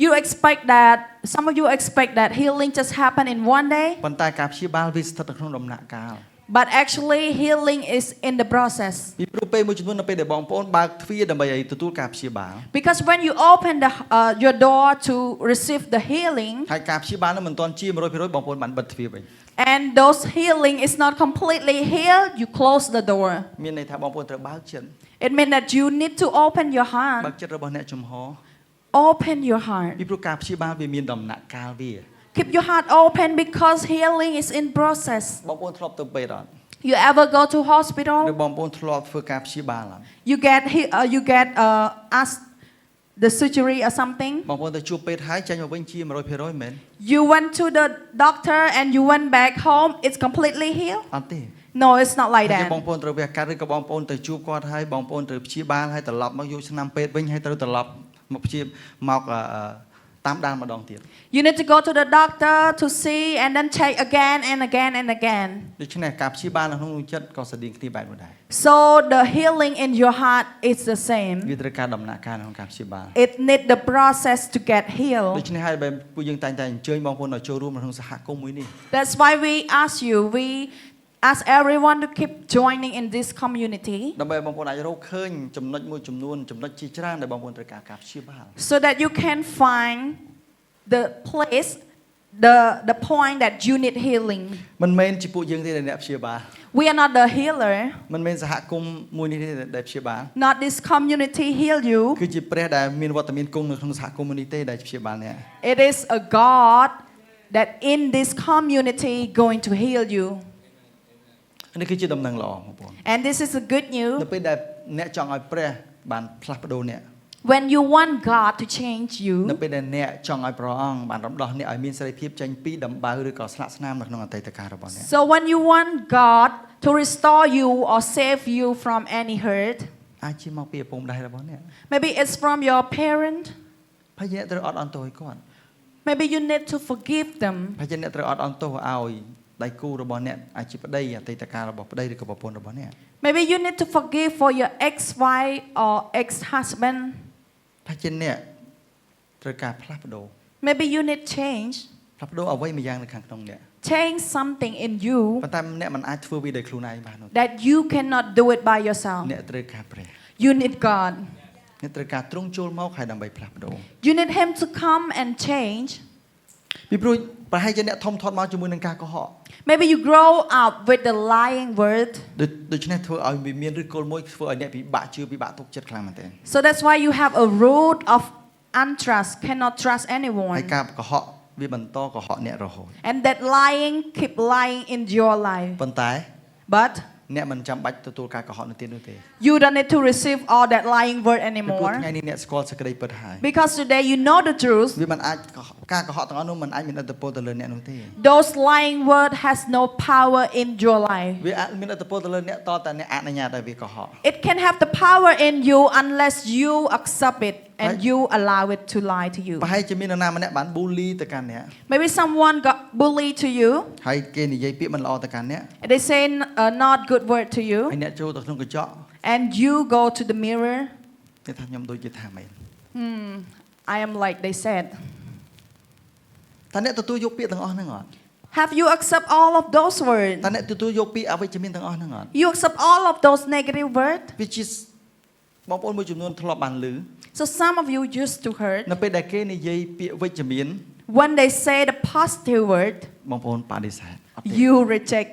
You expect that, some of you expect that healing just happen in one day, ប៉ុន្តែការព្យាបាលវាស្ថិតនៅក្នុងដំណាក់កាល but actually healing is in the process. ពីព្រោះពេលមួយចំនួននៅពេលដែលបងប្អូនបើកទ្វារដើម្បីឲ្យទទួលការព្យាបាល Because when you open your door to receive the healing, ហើយការព្យាបាលនោះមិនទាន់ជា 100% បងប្អូនបានបិទទ្វារវិញ and those healing is not completely healed, you close the door. មានន័យថាបងប្អូនត្រូវបើកចិត្ត It means that you need to open your បើ heart. កចិត្តរបស់អ្នកចំហ Open your heart. ពីព្រោះការព្យាបាលវាមានដំណាក់កាលវា Keep your heart open because healing is in process. បងប្អូនធ្លាប់ទៅពេទ្យអត់ You ever go to ឬ hospital? បងប្អូនធ្លាប់ធ្វើការព្យាបាលអត់ You get asked the surgery or something. បងប្អូនទៅជួបពេទ្យហើយចេញមកវិញជា 100% មែន You went to the doctor and you went back home. It's completely healed. អត់ទេ No, it's not like ហើយ that. បងប្អូនត្រូវវាកាត់ឬក៏បងប្អូនទៅជួបគាត់ហើយបងប្អូនត្រូវព្យាបាលហើយត្រឡប់មកយកឆ្នាំពេទ្យវិញហើយត្រូវត្រឡប់មកព្យាមកតាមដានម្ដងទៀត You need to go to the doctor to see and then check again and again and again. ដូច្នេះការព្យាបាលនៅក្នុងចិត្តក៏ស្តៀងគ្នាបែបនោះដែរ So the healing in your heart is the វា same. ត្រូវការដំណាក់កាលក្នុងការព្យាបាល It need the process to get ដូ healed. ច្នេះហើយបែបពួកយើងតែងតែអញ្ជើញបងប្អូនឲ្យចូលរួមក្នុងសហគមន៍មួយនេះ That's why we ask everyone to keep joining in this community ដើម្បីបងប្អូនអាចរកឃើញចំណុចមួយចំនួនចំណុចជាច្រើនដែលបងប្អូនត្រូវការការព្យាបាល so that you can find the place the point that you need healing. មិនមែនជាពួកយើងទេដែលអ្នកព្យាបាល We are not the healer. មិនមែនសហគមន៍មួយនេះទេដែលព្យាបាល Not this community heal you. គឺជាព្រះដែលមានវត្តមានគង់នៅក្នុងសហគមន៍មួយនេះទេដែលព្យាបាលអ្នក It is a God that in this community going to heal you. នេះគឺជាដំណឹងល្អបងប្អូន And this is a good នៅ news. ពេលដែលអ្នកចង់ឲ្យព្រះបានផ្លាស់ប្ដូរអ្នក When you want God to change នៅ you, ពេលដែលអ្នកចង់ឲ្យព្រះអង្គបានរំដោះអ្នកឲ្យមានសេរីភាពចេញពីដំបៅឬក៏ស្លាកស្នាមនៅក្នុងអតីតកាលរបស់អ្នក so when you want God to restore you or save you from any hurt, អាចជាមកពីឪពុកម្ដាយរបស់អ្នក maybe it's from your parent, ហើយអ្នកត្រូវអត់អន់ទោសឲ្យគាត់ maybe you need to forgive them. ហើយអ្នកត្រូវអត់អន់ទោសឲ្យដៃគូរបស់អ្នកអាចជាប្តីអតីតកាលរបស់ប្តីឬក៏ប្រពន្ធរបស់អ្នក Maybe you need to forgive for your ex-wife or ex-husband. ហើយជាអ្នកត្រូវការផ្លាស់ប្ដូរ Maybe you need change. ផ្លាស់ប្ដូរអ្វីមួយយ៉ាងនៅខាងក្នុងអ្នក Change something in you ប៉ុន្តែអ្នកមិនអាចធ្វើវាដោយខ្លួនឯងបាននោះ that you cannot do it by yourself. អ្នកត្រូវការព្រះ You need God. អ្នកត្រូវការទ្រង់ចូលមកហើយដើម្បីផ្លាស់ប្ដូរ You need Him to come and change. ពីព្រោះប្រហែលជាអ្នកធំធាត់មកជាមួយនឹងការកុហក Maybe you grow up with the lying word. ដូច្នេះធ្វើឲ្យវាមានឫសគល់មួយធ្វើឲ្យអ្នកពិបាកជឿពិបាកទុកចិត្តខ្លាំងមែនទែន So that's why you have a root of untrust, cannot trust ហើយ anyone. ការកុហកវាបន្តកុហកអ្នករហូត And that lying keep lying in your life. ប៉ុន្តែ But អ្នកមិនចាំបាច់ទទួលការកុហកនោះទៀតនោះទេ you don't need to receive all that lying word ពីព្រោះ anymore. ថ្ងៃនេះអ្នកស្គាល់សេចក្តីពិតហើយ Because today you know the truth. វាមិនអាចការកុហកទាំងអស់នោះមិនអាចមានឥទ្ធិពលទៅលើអ្នកនោះទេ Those lying word has no power in your life. វាអាចមានឥទ្ធិពលទៅលើអ្នកតតែអ្នកអនុញ្ញាតឲ្យវាកុហក It can have the power in you unless you accept it and you allow it to lie to you. ប្រហែលជាមាននរណាម្នាក់បានប៊ូលីទៅកាន់អ្នក Maybe someone got bullied to you ហើយគេនិយាយពាក្យមិនល្អទៅកាន់អ្នក and they say not good word to you ហើយអ្នកចូលទៅក្នុងកញ្ចក់ and you go to the mirror. គេថាខ្ញុំដូចជាថាមែន I am like they said. តើអ្នកទទួលយកពាក្យទាំងអស់ហ្នឹងអត់ Have you accept all of those words? តើអ្នកទទួលយកពាក្យអវិជ្ជមានទាំងអស់ហ្នឹងអត់ You accept all of those negative words? វាជាបងប្អូនមួយចំនួនធ្លាប់បានឮ So some of you used to hurt នៅពេលដែលគេនិយាយពាក្យវិជ្ជមាន when they say the positive word, បងប្អូនបដិសេធអត់ទេ you reject.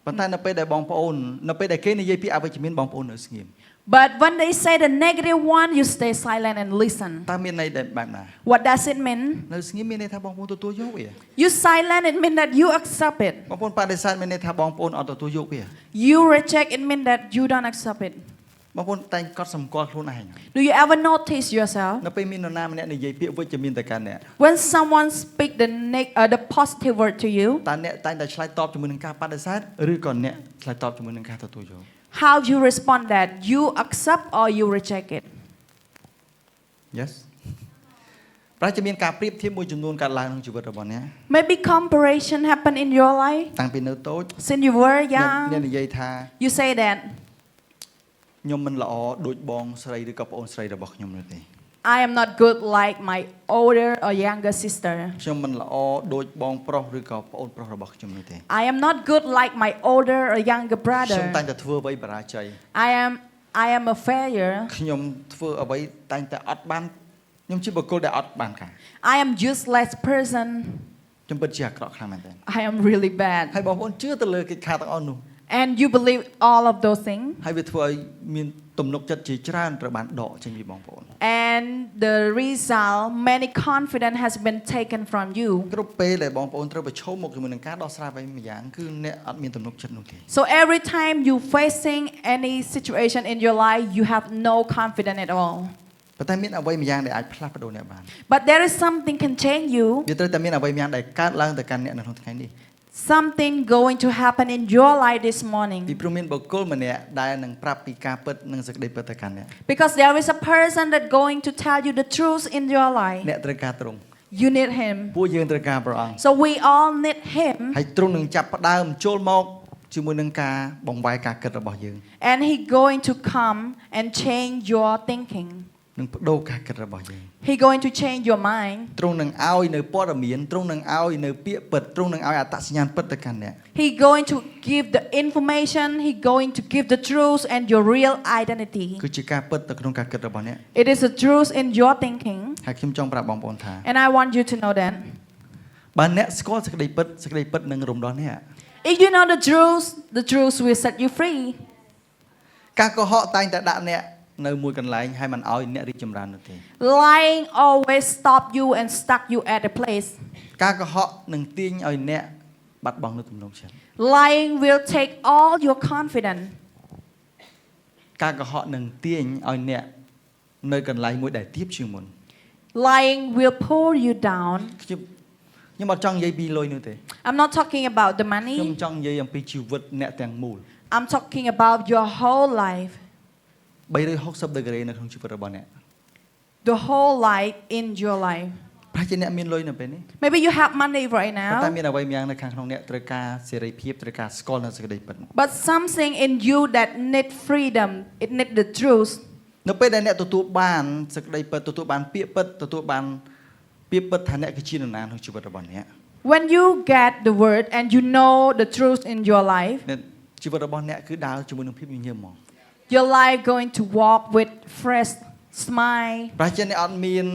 ប៉ុន្តែនៅពេលដែលបងប្អូននៅពេលដែលគេនិយាយពាក្យអវិជ្ជមានបងប្អូននៅស្ងៀម But when they say the negative one, you stay silent and listen. តើមានន័យបែបណា What does it mean? នៅស្ងៀមមានន័យថាបងប្អូនទទួលយកវា You silent, it means that you accept it. បងប្អូនបដិសេធមានន័យថាបងប្អូនអត់ទទួលយកវា You reject, it means that you don't accept it. បងប្អូនតែងកត់សម្គាល់ខ្លួនឯង Do you ever notice yourself? នៅពេលមាននរណាម្នាក់និយាយពាក្យវិជ្ជមានទៅកាន់អ្នក When someone speak the positive word to you, តើអ្នកតែងតែឆ្លើយតបជាមួយនឹងការបដិសេធឬក៏អ្នកឆ្លើយតបជាមួយនឹងការទទួលយក how you respond that? You accept or you reject it? Yes ប្រហែលជាមានការប្រៀបធៀបមួយចំនួនកើតឡើងក្នុងជីវិតរបស់អ្នក Maybe comparison happen in your life តាំងពីនៅតូច since you were អ្នក young. និយាយថា You say that ខ្ញុំមិនល្អដូចបងស្រីឬក៏ប្អូនស្រីរបស់ខ្ញុំនោះទេ I am not good like my older or younger sister. ខ្ញុំមិនល្អដូចបងប្រុសឬក៏ប្អូនប្រុសរបស់ខ្ញុំនោះទេ I am not good like my older or younger ខ្ញុំតែ brother. ងតែធ្វើអ្វីបរាជ័យ I am a failure. ខ្ញុំធ្វើអ្វីតែងតែអត់បានខ្ញុំជាបុគ្គលដែលអត់បានការ I am useless person. ខ្ញុំពិតជាអាក្រក់ខ្លាំងមែនទែន I am really bad. ហើយបងប្អូនជឿទៅលើកិច្ចការទាំងអស់នោះ And you believe all of those things. ហើយវាធ្វើឲ្យមានទំនុកចិត្តជាច្រើនត្រូវបានដកចេញពីបងប្អូន And the result, many confidence has been taken from you. គ្រប់ពេលដែលបងប្អូនត្រូវប្រឈមមុខជាមួយនឹងការដោះស្រាយអ្វីមួយយ៉ាងគឺអ្នកអត់មានទំនុកចិត្តនោះទេ So every time you facing any situation in your life, you have no confidence at all. ប៉ុន្តែមានអ្វីមួយយ៉ាងដែលអាចផ្លាស់ប្ដូរអ្នកបាន But there is something can change you. វាត្រូវតែមានអ្វីមួយយ៉ាងដែលកើតឡើងទៅកាន់អ្នកនៅក្នុងថ្ងៃនេះ Something going to happen in your life this morning. ពីព្រោះមានបុគ្គលម្នាក់ដែលនឹងប្រាប់ពីការពិតនិងសេចក្តីពិតទៅកាន់អ្នក Because there is a person that going to tell you the truth in your life. អ្នកត្រូវការទ្រង់ You need him. ពួកយើងត្រូវការព្រះអង្គ So we all need him. ហើយទ្រង់នឹងចាប់ផ្ដើមចូលមកជាមួយនឹងការបង្វែរការគិតរបស់យើង And he going to come and change your thinking. នឹងបដូរការគិតរបស់យើង He going to change your mind. ទ្រង់នឹងឲ្យនៅព័ត៌មានទ្រង់នឹងឲ្យនៅពាក្យពិតទ្រង់នឹងឲ្យអត្តសញ្ញាណពិតទៅកាន់អ្នក He going to give the information. He going to give the truth and your real identity. គឺជាការពិតទៅក្នុងការគិតរបស់អ្នក It is the truth in your thinking. ហើយខ្ញុំចង់ប្រាប់បងប្អូនថា And I want you to know that. បើអ្នកស្គាល់សេចក្តីពិតនឹងរំដោះអ្នក If you know the truth will set you free. ការកុហកតែងតែដាក់អ្នកនៅមួយកន្លែងហើយមិនឲ្យអ្នករីកចម្រើននោះទេ Lying always stop you and stuck you at a place. ការកុហកនឹងទាញឲ្យអ្នកបាត់បង់នូវទំនុកចិត្ត Lying will take all your confidence. ការកុហកនឹងទាញឲ្យអ្នកនៅកន្លែងមួយដែលទាបជាងមុន Lying will pull you down. ខ្ញុំអត់ចង់និយាយពីលុយនោះទេ I'm not talking about the ខ្ញុំ money. ចង់និយាយអំពីជីវិតអ្នកទាំងមូល I'm talking about your whole life. 360 ដឺក្រេនៅក្នុងជីវិតរបស់អ្នក The whole life in your life. ប្រហែលជាអ្នកមានលុយនៅពេលនេះ Maybe you have money right ប៉ុន្តែ now. មានអ្វីម្យ៉ាងនៅខាងក្នុងអ្នកត្រូវការសេរីភាពត្រូវការស្គាល់នៅសេចក្តីពិត But something in you that need freedom. It need the truth. នៅពេលដែលអ្នកទទួលបានសេចក្តីពិតទទួលបានពាក្យពិតទទួលបានពាក្យពិតថាអ្នកគឺជានរណាក្នុងជីវិតរបស់អ្នក When you get the word and you know the truth in your life, ជីវិតរបស់អ្នកគឺដើរជាមួយនឹងភាពញញឹមហ្មង your life going to walk with fresh smile. ប្រហែលជាអ្នកអត់មាន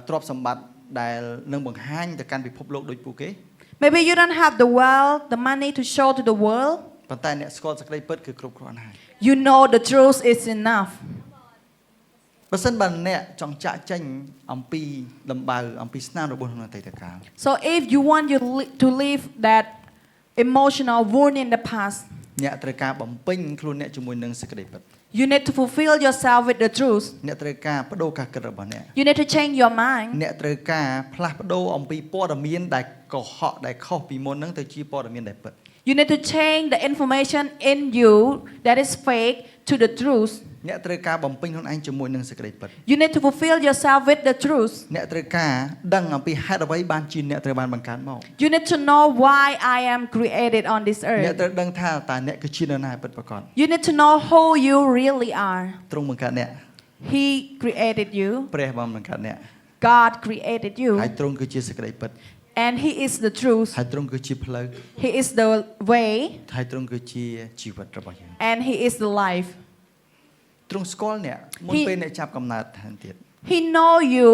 ទ្រព្យសម្បត្តិដែលនឹងបង្ហាញទៅកាន់ពិភពលោកដូចពួកគេ Maybe you don't have the wealth, the money to show to the world. ប៉ុន្តែអ្នកស្គាល់សេចក្តីពិតគឺគ្រប់គ្រាន់ហើយ You know the truth is enough. បើសិនបើអ្នកចង់ចាក់ចេញអំពីដំបៅអំពីស្នាមរបស់ក្នុងអតីតកាល So if you want to leave that emotional wound in the past, អ្នកត្រូវការបំពេញខ្លួនអ្នកជាមួយនឹងសេចក្តីពិត you need to fulfill yourself with the truth. អ្នកត្រូវការបដូរការគិតរបស់អ្នក You need to change your mind. អ្នកត្រូវការផ្លាស់ប្ដូរអំពីព័ត៌មានដែលកុហកដែលខុសពីមុនហ្នឹងទៅជាព័ត៌មានដែលពិត You need to change the information in you that is fake to the truth. អ្នកត្រូវការបំពេញខ្លួនឯងជាមួយនឹងសេចក្តីពិត You need to fulfill yourself with the truth. អ្នកត្រូវការដឹងអំពីហេតុអ្វីបានជាអ្នកត្រូវបានបង្កើតមក You need to know why I am created on this អ្នក earth. ត្រូវដឹងថាតើអ្នកគឺជានរណាពិតប្រាកដ You need to know who you really are. ទ្រង់បង្កើតអ្នក He created you. ព្រះបានបង្កើតអ្នក God created ហើយ you. ទ្រង់គឺជាសេចក្តីពិត And He is the truth. ហើយទ្រង់គឺជាផ្លូវ He is the way. ហើយទ្រង់គឺជាជីវិតរបស់យើង And He is the life. ទ្រង់ស្គាល់អ្នកមុនពេលអ្នកចាប់កំណើតថែមទៀត He know you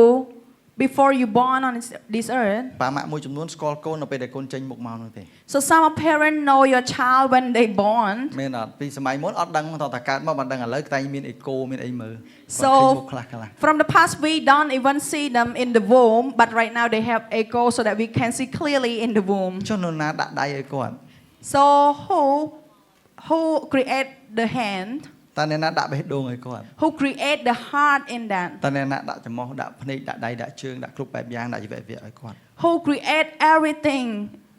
before you born on this earth. ប៉ាម៉ាក់មួយចំនួនស្គាល់កូននៅពេលដែលកូនចេញមុខមកនោះទេ So some parents know your child when they born. មែនអត់ពីសម័យមុនអត់ដឹងតតែកើតមកមិនដឹងឥឡូវតែមានអេកូមានអីមើល So គាត់ឃើញមុខខ្លះ from the past we don't even see them in the womb, but right now they have echo so that we can see clearly in the womb. ចុះនរណាដាក់ដៃឲ្យគាត់ So who create the hand? តើអ្នកណាដាក់បេះដូងឲ្យគាត់ Who create the heart in that? តើអ្នកណាដាក់ច្រមុះដាក់ភ្នែកដាក់ដៃដាក់ជើងដាក់គ្រប់បែបយ៉ាងដាក់ជីវៈឲ្យគាត់ Who create everything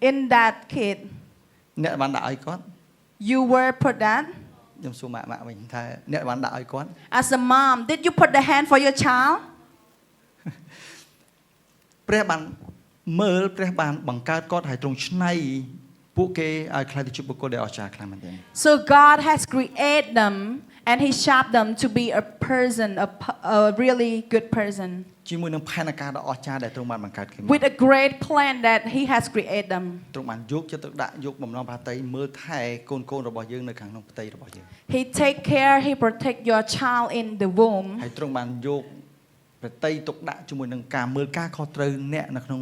in that kid? អ្នកបានដាក់ឲ្យគាត់ You were put that? ខ្ញុំសួរម៉ាក់វិញថាអ្នកបានដាក់ឲ្យគាត់ As a mom, did you put the hand for your child? ព្រះបានមើលព្រះបានបង្កើតគាត់ឲ្យទ្រង់ឆ្នៃពួកគេឲ្យខ្លាយទៅជាបុគ្គលដែលអស្ចារ្យខ្លាំងមែនទែន So God has created them and He shaped them to be a person, a really good person. ជាមួយនឹងផែនការដ៏អស្ចារ្យដែលទ្រង់បានបង្កើតគេមក With a great plan that He has created them. ទ្រង់បានយកចិត្តទុកដាក់យកបំណងប្រាថ្នាមើលថែកូនរបស់យើងនៅខាងក្នុងផ្ទៃរបស់យើង He take care, He protect your child in the womb. ហើយទ្រង់បានយកប្រតិទុកដាក់ជាមួយនឹងការមើលការខុសត្រូវអ្នកនៅក្នុង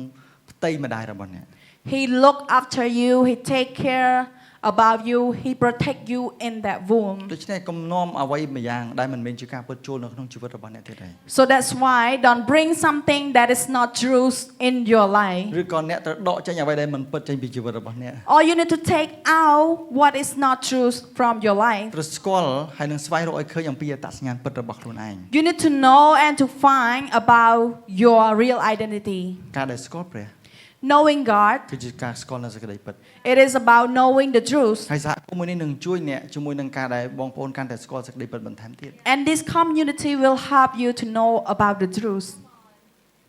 ផ្ទៃម្ដាយរបស់អ្នក He look after you, he take care about you, he protect you in that womb. ដូច្នេះកុំនាំអ្វីម្យ៉ាងដែលមិនមែនជាការពិតចូលនៅក្នុងជីវិតរបស់អ្នកទៀតទេ So that's why don't bring something that is not true in your life. ឬក៏អ្នកត្រូវដកចេញអ្វីដែលមិនពិតចេញពីជីវិតរបស់អ្នក Or you need to take out what is not true from your life. ត្រូវស្គាល់ហើយនឹងស្វែងរកឲ្យឃើញអំពីអត្តសញ្ញាណពិតរបស់ខ្លួនឯង You need to know and to find about your real identity. ការដែលស្គាល់ព្រះ Knowing God, គឺជាការស្គាល់នៅសេចក្តីពិត it is about knowing the truth. ហើយសហគមន៍មួយនេះនឹងជួយអ្នកជាមួយនឹងការដែលបងប្អូនកាន់តែស្គាល់សេចក្តីពិតបន្ថែមទៀត And this community will help you to know about the truth.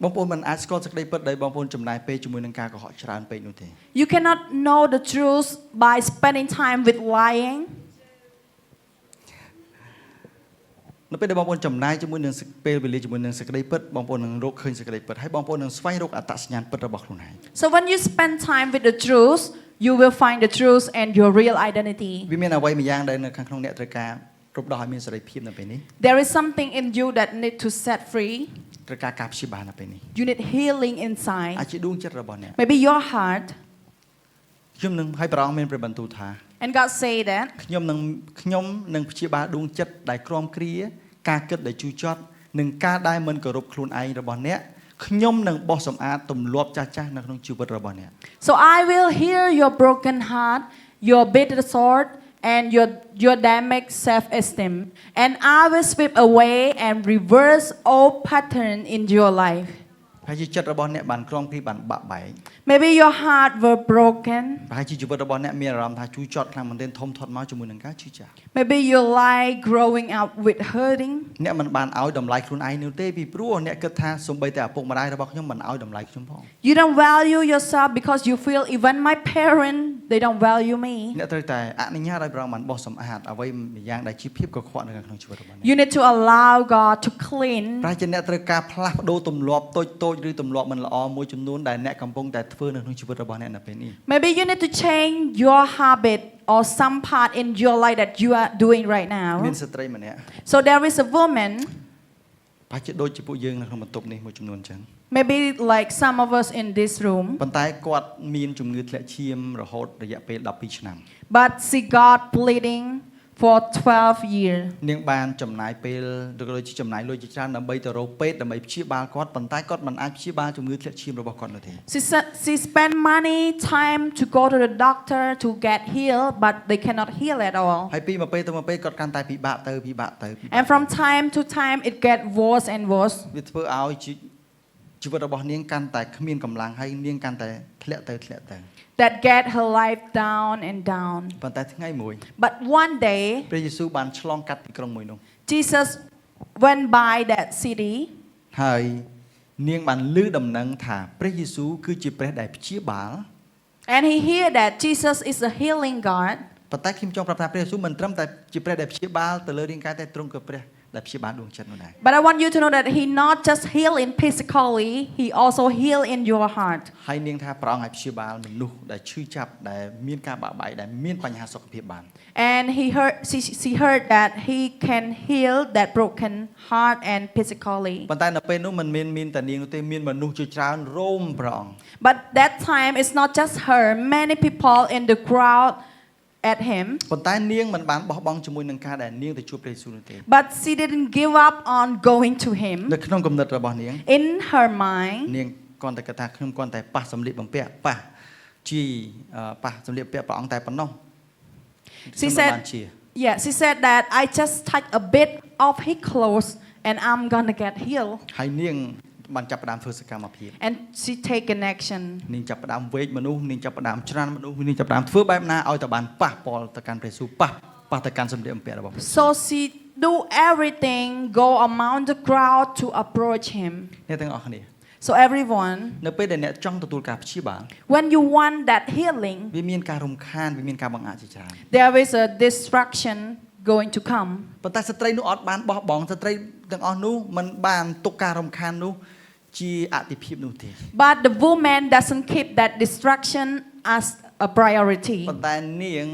បងប្អូនមិនអាចស្គាល់សេចក្តីពិតដោយបងប្អូនចំណាយពេលជាមួយនឹងការកុហកច្រើនពេកនោះទេ You cannot know the truth by spending time with lying. នៅពេលដែលបងប្អូនចំណាយជាមួយនឹងពេលវេលាជាមួយនឹងសេចក្តីពិតបងប្អូននឹងរកឃើញសេចក្តីពិតហើយបងប្អូននឹងស្វែងរកអត្តសញ្ញាណពិតរបស់ខ្លួនឯង So when you spend time with the truth, you will find the truth and your real identity. វាមានអ្វីម្យ៉ាងដែលនៅខាងក្នុងអ្នកត្រូវការរំដោះឲ្យមានសេរីភាពនៅពេលនេះ There is something in you that need to set free. ត្រូវការការព្យាបាលនៅពេលនេះ You need healing inside. អាចជាដួងចិត្តរបស់អ្នក Maybe your heart. ខ្ញុំនឹងឲ្យព្រះអង្គមានព្រះបន្ទូលថា And God say that ខ្ញុំនឹងព្យាបាលដួងចិត្តដែលក្រំគ្រាការគិតដែលជូរចត់និងការដែលមិនគោរពខ្លួនឯងរបស់អ្នកខ្ញុំនឹងបោះសម្អាតទម្លាប់ចាស់ៗនៅក្នុងជីវិតរបស់អ្នក So I will heal your broken heart, your bitter sword, and your damaged self-esteem, and I will sweep away and reverse all pattern in your life. ហើយជាចិត្តរបស់អ្នកបានក្រំគ្រាបានបាក់បែក Maybe your heart were broken. ប្រហែលជាជីវិតរបស់អ្នកមានអារម្មណ៍ថាជូរចត់ខ្លាំងមែនទែនធំធាត់មកជាមួយនឹងការឈឺចាស់ Maybe your life growing up with hurting. អ្នកមិនបានឲ្យតម្លៃខ្លួនឯងនោះទេពីព្រោះអ្នកគិតថាសូម្បីតែឪពុកម្ដាយរបស់ខ្ញុំមិនឲ្យតម្លៃខ្ញុំផង You don't value yourself because you feel even my parents they don't value me. អ្នកត្រូវតែអនុញ្ញាតឲ្យព្រះអង្គបានបោះសម្អាតអ្វីម្យ៉ាងដែលជាភាពកខ្វក់នៅក្នុងជីវិតរបស់អ្នក You need to allow God to clean. ប្រហែលជាអ្នកត្រូវការផ្លាស់ប្ដូរទម្លាប់តូចៗឬទម្លាប់មិនល្អមួយចំនួនដែលអ្នកកំពុងតែធ្វើនៅក្នុងជីវិតរបស់អ្នកនៅពេលនេះ Maybe you need to change your habit or some part in your life that you are doing right now. មានស្ត្រីម្នាក់ So there is a woman, ប្រហែលជាដូចជាពួកយើងនៅក្នុងបន្ទប់នេះមួយចំនួនចឹង maybe like some of us in this room, ប៉ុន្តែគាត់មានជំងឺធ្លាក់ឈាមរហូតរយៈពេល12ឆ្នាំ but she got bleeding for 12 years. នាងបានចំណាយពេលឬក៏ដូចជាចំណាយលុយជាច្រើនដើម្បីទៅរកពេទ្យដើម្បីព្យាបាលគាត់ប៉ុន្តែគាត់មិនអាចព្យាបាលជំងឺធ្លាក់ឈាមរបស់គាត់នោះទេ She spent money, time to go to the doctor to get healed, but they cannot heal at all. ហើយពីមួយពេលទៅមួយពេលគាត់កាន់តែពិបាកទៅ And from time to time, it get worse and worse. វាធ្វើឲ្យជីវិតរបស់នាងកាន់តែគ្មានកម្លាំងហើយនាងកាន់តែធ្លាក់ទៅ That get her life down and down. ប៉ុន្តែថ្ងៃមួយ But one day, ព្រះយេស៊ូវបានឆ្លងកាត់ទីក្រុងមួយនោះ Jesus went by that city. ហើយនាងបានឮដំណឹងថាព្រះយេស៊ូវគឺជាព្រះដែលព្យាបាល And he hear that Jesus is a healing God. ប៉ុន្តែខ្ញុំចង់ប្រាប់ថាព្រះយេស៊ូវមិនត្រឹមតែជាព្រះដែលព្យាបាលទៅលើរាងកាយតែទ្រង់ក៏ព្រះដែលព្យាបាលដួងចិត្តនោះដែរ But I want you to know that he not just heal in physically, he also heal in your heart. ហើយនាងថាព្រះអង្គអាចព្យាបាលមនុស្សដែលឈឺចាប់ដែលមានការបាក់បែកដែលមានបញ្ហាសុខភាពបាន And she heard that he can heal that broken heart and physically. ប៉ុន្តែនៅពេលនោះមិនមានតែនាងនោះទេមានមនុស្សជាច្រើនរោមព្រះអង្គ But that time it's not just her, many people in the crowd at him. ប៉ុន្តែនាងមិនបានបោះបង់ជាមួយនឹងការដែលនាងទៅជួបព្រះយេស៊ូវនោះទេ But she didn't give up on going to him. នៅក្នុងគំនិតរបស់នាង In her mind, នាងគ្រាន់តែគិតថាខ្ញុំគ្រាន់តែប៉ះសម្លៀកបំពាក់ប៉ះជីប៉ះសម្លៀកបំពាក់ព្រះអង្គតែប៉ុណ្ណោះ she said, yeah, she said that I just touch a bit of his clothes and I'm gonna get healed. ហើយនាងបានចាប់ផ្ដើមធ្វើសកម្មភាព And she take an action. នាងចាប់ផ្ដើមវេកមនុស្សនាងចាប់ផ្ដើមច្រានមនុស្សនាងចាប់ផ្ដើមធ្វើបែបណាឲ្យតែបានប៉ះពាល់ទៅកាន់ព្រះយេស៊ូវប៉ះទៅកាន់សម្លៀកបំពាក់របស់ព្រះ So she do everything, go among the crowd to approach him. អ្នកទាំងអស់គ្នា So everyone, នៅពេលដែលអ្នកចង់ទទួលការព្យាបាល when you want that healing, វាមានការរំខានវាមានការបង្អាក់ជាច្រើន there is a distraction going to come. ប៉ុន្តែស្ត្រីនោះអត់បានបោះបង់ស្ត្រីទាំងអស់នោះមិនបានទុកការរំខាននោះជាអតិភិបនោះទេ But the woman doesn't keep that distraction as a priority. ប៉ុន្តែនាង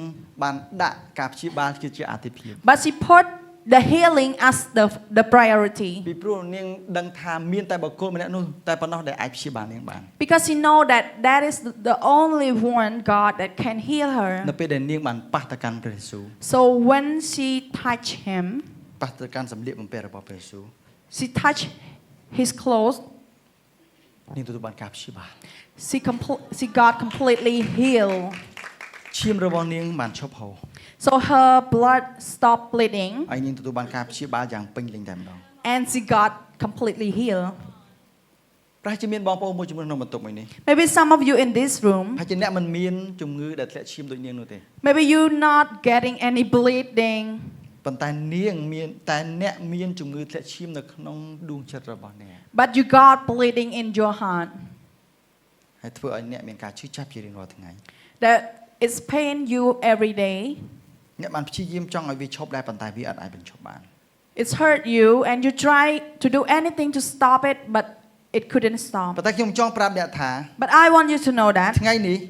បានដាក់ការព្យាបាលគឺជាអតិភិប But she put the healing as the priority. ពីព្រោះនាងដឹងថាមានតែបុគ្គលម្នាក់នោះតែប៉ុណ្ណោះដែលអាចព្យាបាលនាងបាន Because he know that that is the only one God that can heal នៅ her. ពេលដែលនាងបានប៉ះទៅកាន់ព្រះយេស៊ូវ So when she touched him, ប៉ះទៅកាន់សម្លៀកបំពាក់របស់ព្រះយេស៊ូវ she touched his clothes, នាងទទួលបានការព្យាបាល she got completely healed. ឈាមរបស់នាងបានឈប់ហូរ So her blood stopped bleeding ហើយនាងទទួលបានការព្យាបាលយ៉ាងពេញលេញតែម្ដង and she got completely healed. ប្រហែលជាមានបងប្អូនមួយចំនួនក្នុងបន្ទប់មួយនេះ Maybe some of you in this room, ហើយជាអ្នកមិនមានជំងឺដែលធ្លាក់ឈាមដូចនាងនោះទេ maybe you not getting any bleeding, ប៉ុន្តែនាងមានតែអ្នកមានជំងឺធ្លាក់ឈាមនៅក្នុងដួងចិត្តរបស់អ្នក but you got bleeding in your heart ហើយធ្វើឲ្យអ្នកមានការឈឺចាប់ជារៀងរាល់ថ្ងៃ that it's pain you every day. អ្នកបានព្យាយាមចង់ឲ្យវាឈប់ដែរប៉ុន្តែវាអត់អាចបញ្ឈប់បាន It's hurt you and you try to do anything to stop it, but it couldn't ប៉ុ stop. ន្តែខ្ញុំចង់ប្រាប់អ្នកថា But I want you to know that ថ្ងៃនេះ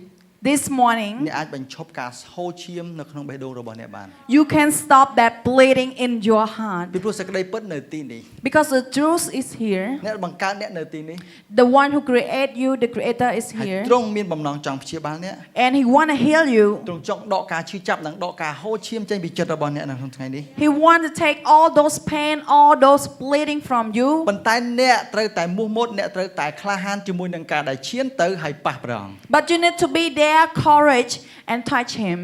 this morning អ្នកអាចបញ្ឈប់ការហូរឈាមនៅក្នុងបេះដូងរបស់អ្នកបាន you can stop that bleeding in your heart ពីព្រោះសេចក្តីពិតនៅទីនេះ because the truth is here. អ្នកបង្កើតអ្នកនៅទីនេះ The one who created you, the creator is ហើយ here ទ្រង់មានបំណងចង់ព្យាបាលអ្នក and he want to heal you. ទ្រង់ចង់ដកការឈឺចាប់និងដកការហូរឈាមចេញពីចិត្តរបស់អ្នកនៅក្នុងថ្ងៃនេះ He want to take all those pain, all those bleeding from you. ប៉ុន្តែអ្នកត្រូវតែមោះមុតអ្នកត្រូវតែក្លាហានជាមួយនឹងការដែលឈានទៅហើយប៉ះព្រះអង្គ But you need to be there, courage and touch him.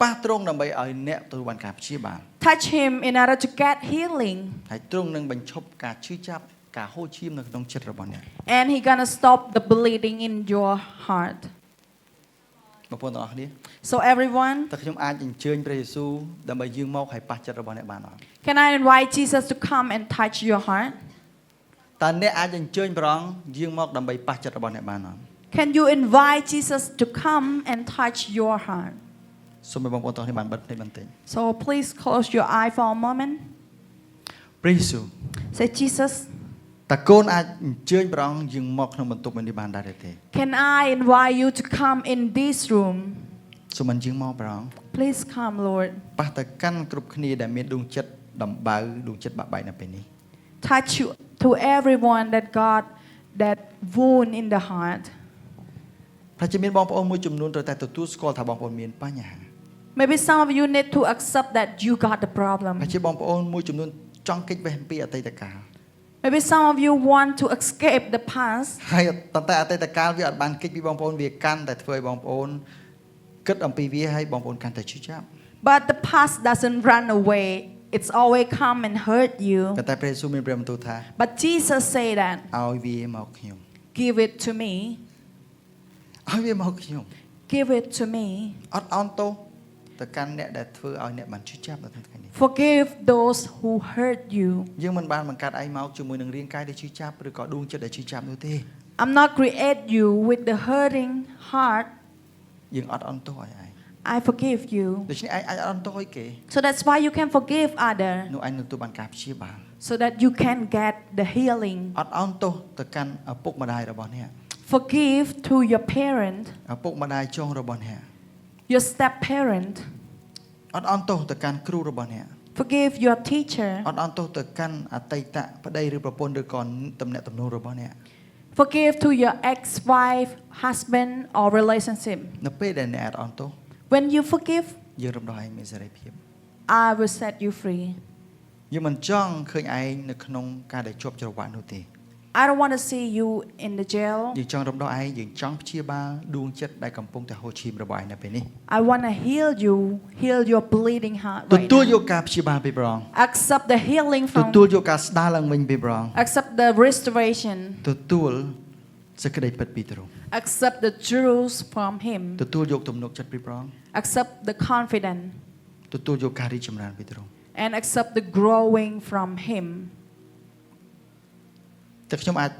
ប៉ះទ្រង់ដើម្បីឲ្យអ្នកទទួលបានការព្យាបាល Touch him in order to get healing. ហើយទ្រង់នឹងបញ្ឈប់ការឈឺចាប់ការហូរឈាមនៅក្នុងចិត្តរបស់អ្នក And he gonna stop the bleeding in your heart. បងប្អូនទាំងអស់គ្នា So everyone, តើខ្ញុំអាចអញ្ជើញព្រះយេស៊ូវដើម្បីយាងមកហើយប៉ះចិត្តរបស់អ្នកបានអត់ can I invite Jesus to come and touch your heart? តើអ្នកអាចអញ្ជើញព្រះអង្គយាងមកដើម្បីប៉ះចិត្តរបស់អ្នកបានអត់ Can you invite Jesus to come and touch your heart? សូមឲ្យបងប្អូនទាំងអស់គ្នាបានបិទភ្នែកបន្តិច So please close your eye for a moment. ព្រះយេស៊ូវ Say, Jesus, តើកូនអាចអញ្ជើញព្រះអង្គយាងមកក្នុងបន្ទប់មួយនេះបានដែរទេ can I invite you to come in this room? សូមអញ្ជើញមកព្រះអង្គ Please come, Lord. ប៉ះទៅកាន់គ្រប់គ្នាដែលមានដួងចិត្តដំបៅដួងចិត្តបាក់បែកនៅពេលនេះ Touch you to everyone that got that wound in the heart. ប្រហែលជាមានបងប្អូនមួយចំនួនត្រូវតែទទួលស្គាល់ថាបងប្អូនមានបញ្ហា Maybe some of you need to accept that you got the ប្រហែល problem. ជាបងប្អូនមួយចំនួនចង់គេចវេះពីអតីតកាល Maybe some of you want to escape the past. ហើយតែអតីតកាលវាអត់បានគេចពីបងប្អូនវាកាន់តែធ្វើឲ្យបងប្អូនគិតអំពីវាហើយបងប្អូនកាន់តែឈឺចាប់ But the past doesn't run away. It's always come and hurt you. ប៉ុន្តែព្រះយេស៊ូវមានព្រះបន្ទូលថា But Jesus say that, ឲ្យវាមកខ្ញុំ give it to me. ឲ្យវាមកខ្ញុំ Give it to me. អត់អន់ទោសទៅកាន់អ្នកដែលធ្វើឲ្យអ្នកបានឈឺចាប់នៅក្នុងថ្ងៃនេះ Forgive those who hurt you. យើងមិនបានបង្កើតឯងមកជាមួយនឹងរាងកាយដែលឈឺចាប់ឬក៏ដួងចិត្តដែលឈឺចាប់នោះទេ I'm not create you with the hurting heart. យើងអត់អន់ទោសឲ្យឯង I forgive you. ដូច្នេះឯងអាចអត់អន់ទោសឲ្យគេ So that's why you can forgive other. នោះឯងនឹងទទួលបានការព្យាបាល So that you can get the healing. អត់អន់ទោសទៅកាន់ឪពុកម្ដាយរបស់អ្នក Forgive to your parent, ឪពុកម្ដាយចុងរបស់អ្នក your step parent. អត់អន់ទោសទៅកាន់គ្រូរបស់អ្នក Forgive your teacher. អត់អន់ទោសទៅកាន់អតីតប្តីឬប្រពន្ធឬក៏តំណែងតំណងរបស់អ្នក Forgive to your ex-wife, husband, or relationship. នៅពេលដែលអ្នកអត់អន់ទោស When you forgive, យើងរំដោះឯងមានសេរីភាព I will set you free. យើងមិនចង់ឃើញឯងនៅក្នុងការដែលជាប់ច្រវាក់នោះទេ I don't want to see you in the jail. យើងចង់រំដោះឯងយើងចង់ព្យាបាលដួងចិត្តដែលកំពុងតែហូរឈាមរបស់ឯងនៅពេលនេះ I want to heal you, heal your bleeding heart ទ right ទទួលយក now. ការព្យាបាលពីព្រះអង្គ Accept the healing ទ from, ទទួលយកការស្ដារឡើងវិញពីព្រះអង្គ accept the restoration, ទទួលសេចក្តីពិតពីទ្រង់ accept the truth from Him, ទទួលយកទំនុកចិត្តពីព្រះអង្គ accept the confidence, ទទួលយកការរីកចម្រើនពីទ្រង់ and accept the growing from Him. តែខ្ញុំអាច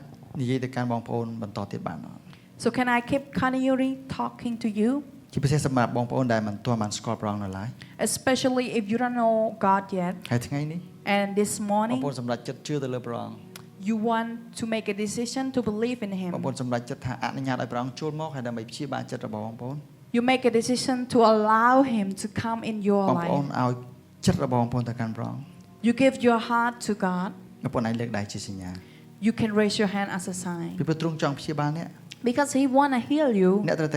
និយាយទៅកាន់បងប្អូនបន្តទៀតបានអត់ So can I keep continuing talking to you? ជាពិសេសសម្រាប់បងប្អូនដែលមិនទាន់បានស្គាល់ព្រះអង្គនៅឡើយ Especially if you don't know God yet. ហើយថ្ងៃនេះ And this បង morning, ប្អូនសម្រេចចិត្តជឿទៅលើព្រះអង្គ you want to make a decision to believe in បង Him. ប្អូនសម្រេចចិត្តថាអនុញ្ញាតឲ្យព្រះអង្គចូលមកហើយដើម្បីព្យាបាលចិត្តរបស់បងប្អូន You make a decision to allow Him to come in your បងប្អូន life. ឲ្យចិត្តរបស់បងប្អូនទៅកាន់ព្រះអង្គ You give your heart to God. បងប្អូនអាចលើកដៃជាសញ្ញា You can raise your hand as a sign. ពីព្រោះទ្រង់ចង់ព្យាបាលអ្នក Because He wanna heal you. អ្នកត្រូ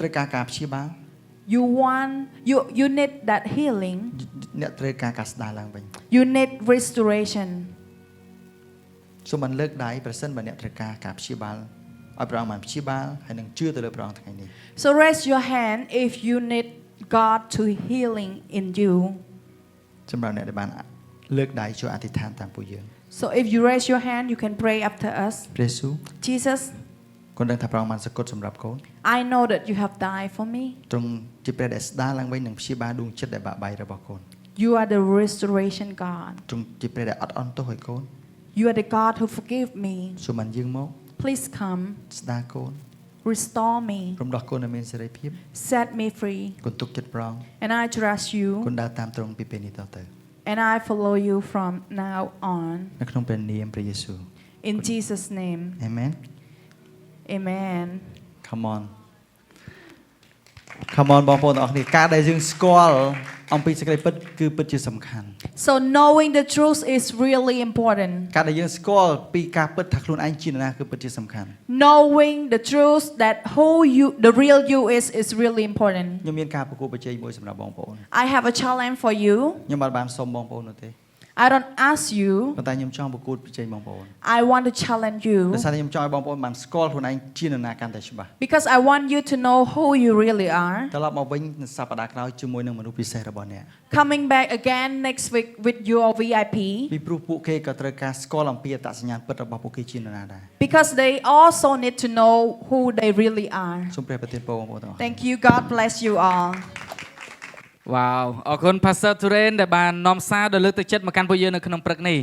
វការព្យាបាល You need that healing. អ្នកត្រូវការស្ដារឡើងវិញ You need restoration. សូមបានលើកដៃប្រសិនបើអ្នកត្រូវការព្យាបាលឲ្យព្រះអង្គបានព្យាបាលហើយនឹងជឿទៅលើព្រះអង្គថ្ងៃនេះ So raise your hand if you need God to healing in you. សម្រាប់អ្នកដែលបានលើកដៃជួយអធិដ្ឋានតាមពួកយើង So if you raise your hand, you can pray after us. ព្រះយេស៊ូវ Jesus, គន់ដឹងថាព្រះអង្គបានសគត់សម្រាប់កូន I know that you have died for me. ទ្រង់ជាព្រះដែលស្ដារឡើងវិញនិងព្យាបាលដួងចិត្តដែលបាក់បែករបស់កូន You are the restoration God. ទ្រង់ជាព្រះដែលអត់អន់ទោសឲ្យកូន You are the God who forgive me. សូមបានយើងមក Please come, ស្ដារកូន restore me, រំដោះកូនឲ្យមានសេរីភាព set me free, កូនទុកចិត្តព្រះអង្គ and I trust កូ you, នដើរតាមទ្រង់ពីពេលនេះតទៅ and I follow you from now on. នៅក្នុងព្រះនាមព្រះយេស៊ូវ In Jesus' name, អាមែន amen. Come on បងប្អូនទាំងអស់គ្នាការដែលយើងស្គាល់អំពីសេចក្តីពិតគឺពិតជាសំខាន់ So knowing the truth is really important. ការដែលយើងស្គាល់ពីការពិតថាខ្លួនឯងជានរណាគឺពិតជាសំខាន់ Knowing the truth that who you, the real you is really important. ខ្ញុំមានការប្រកួតប្រជែងមួយសម្រាប់បងប្អូន I have a challenge for you. ខ្ញុំបានសុំបងប្អូននោះទេ I don't ask you. ប៉ុន្តែខ្ញុំចង់ប្រកួតប្រជែងបងប្អូន I want to challenge you ដោយសារតែខ្ញុំចង់ឲ្យបងប្អូនបានស្គាល់ខ្លួនឯងជានរណាកាន់តែច្បាស់ because I want you to know who you really are. ត្រឡប់មកវិញនៅសប្តាហ៍ក្រោយជាមួយនឹងមនុស្សពិសេសរបស់អ្នក Coming back again next week with your VIP ពីព្រោះពួកគេក៏ត្រូវការស្គាល់អំពីអត្តសញ្ញាណពិតរបស់ពួកគេជានរណាដែរ because they also need to know who they really are. សូមព្រះប្រទានពរបងប្អូនទាំងអស់ Thank you. God bless you all. វ៉ាវអរគុណ Pastor Turen ដែលបាននាំសារដ៏លើកទឹកចិត្តមកកាន់ពួកយើងនៅក្នុងព្រឹកនេះ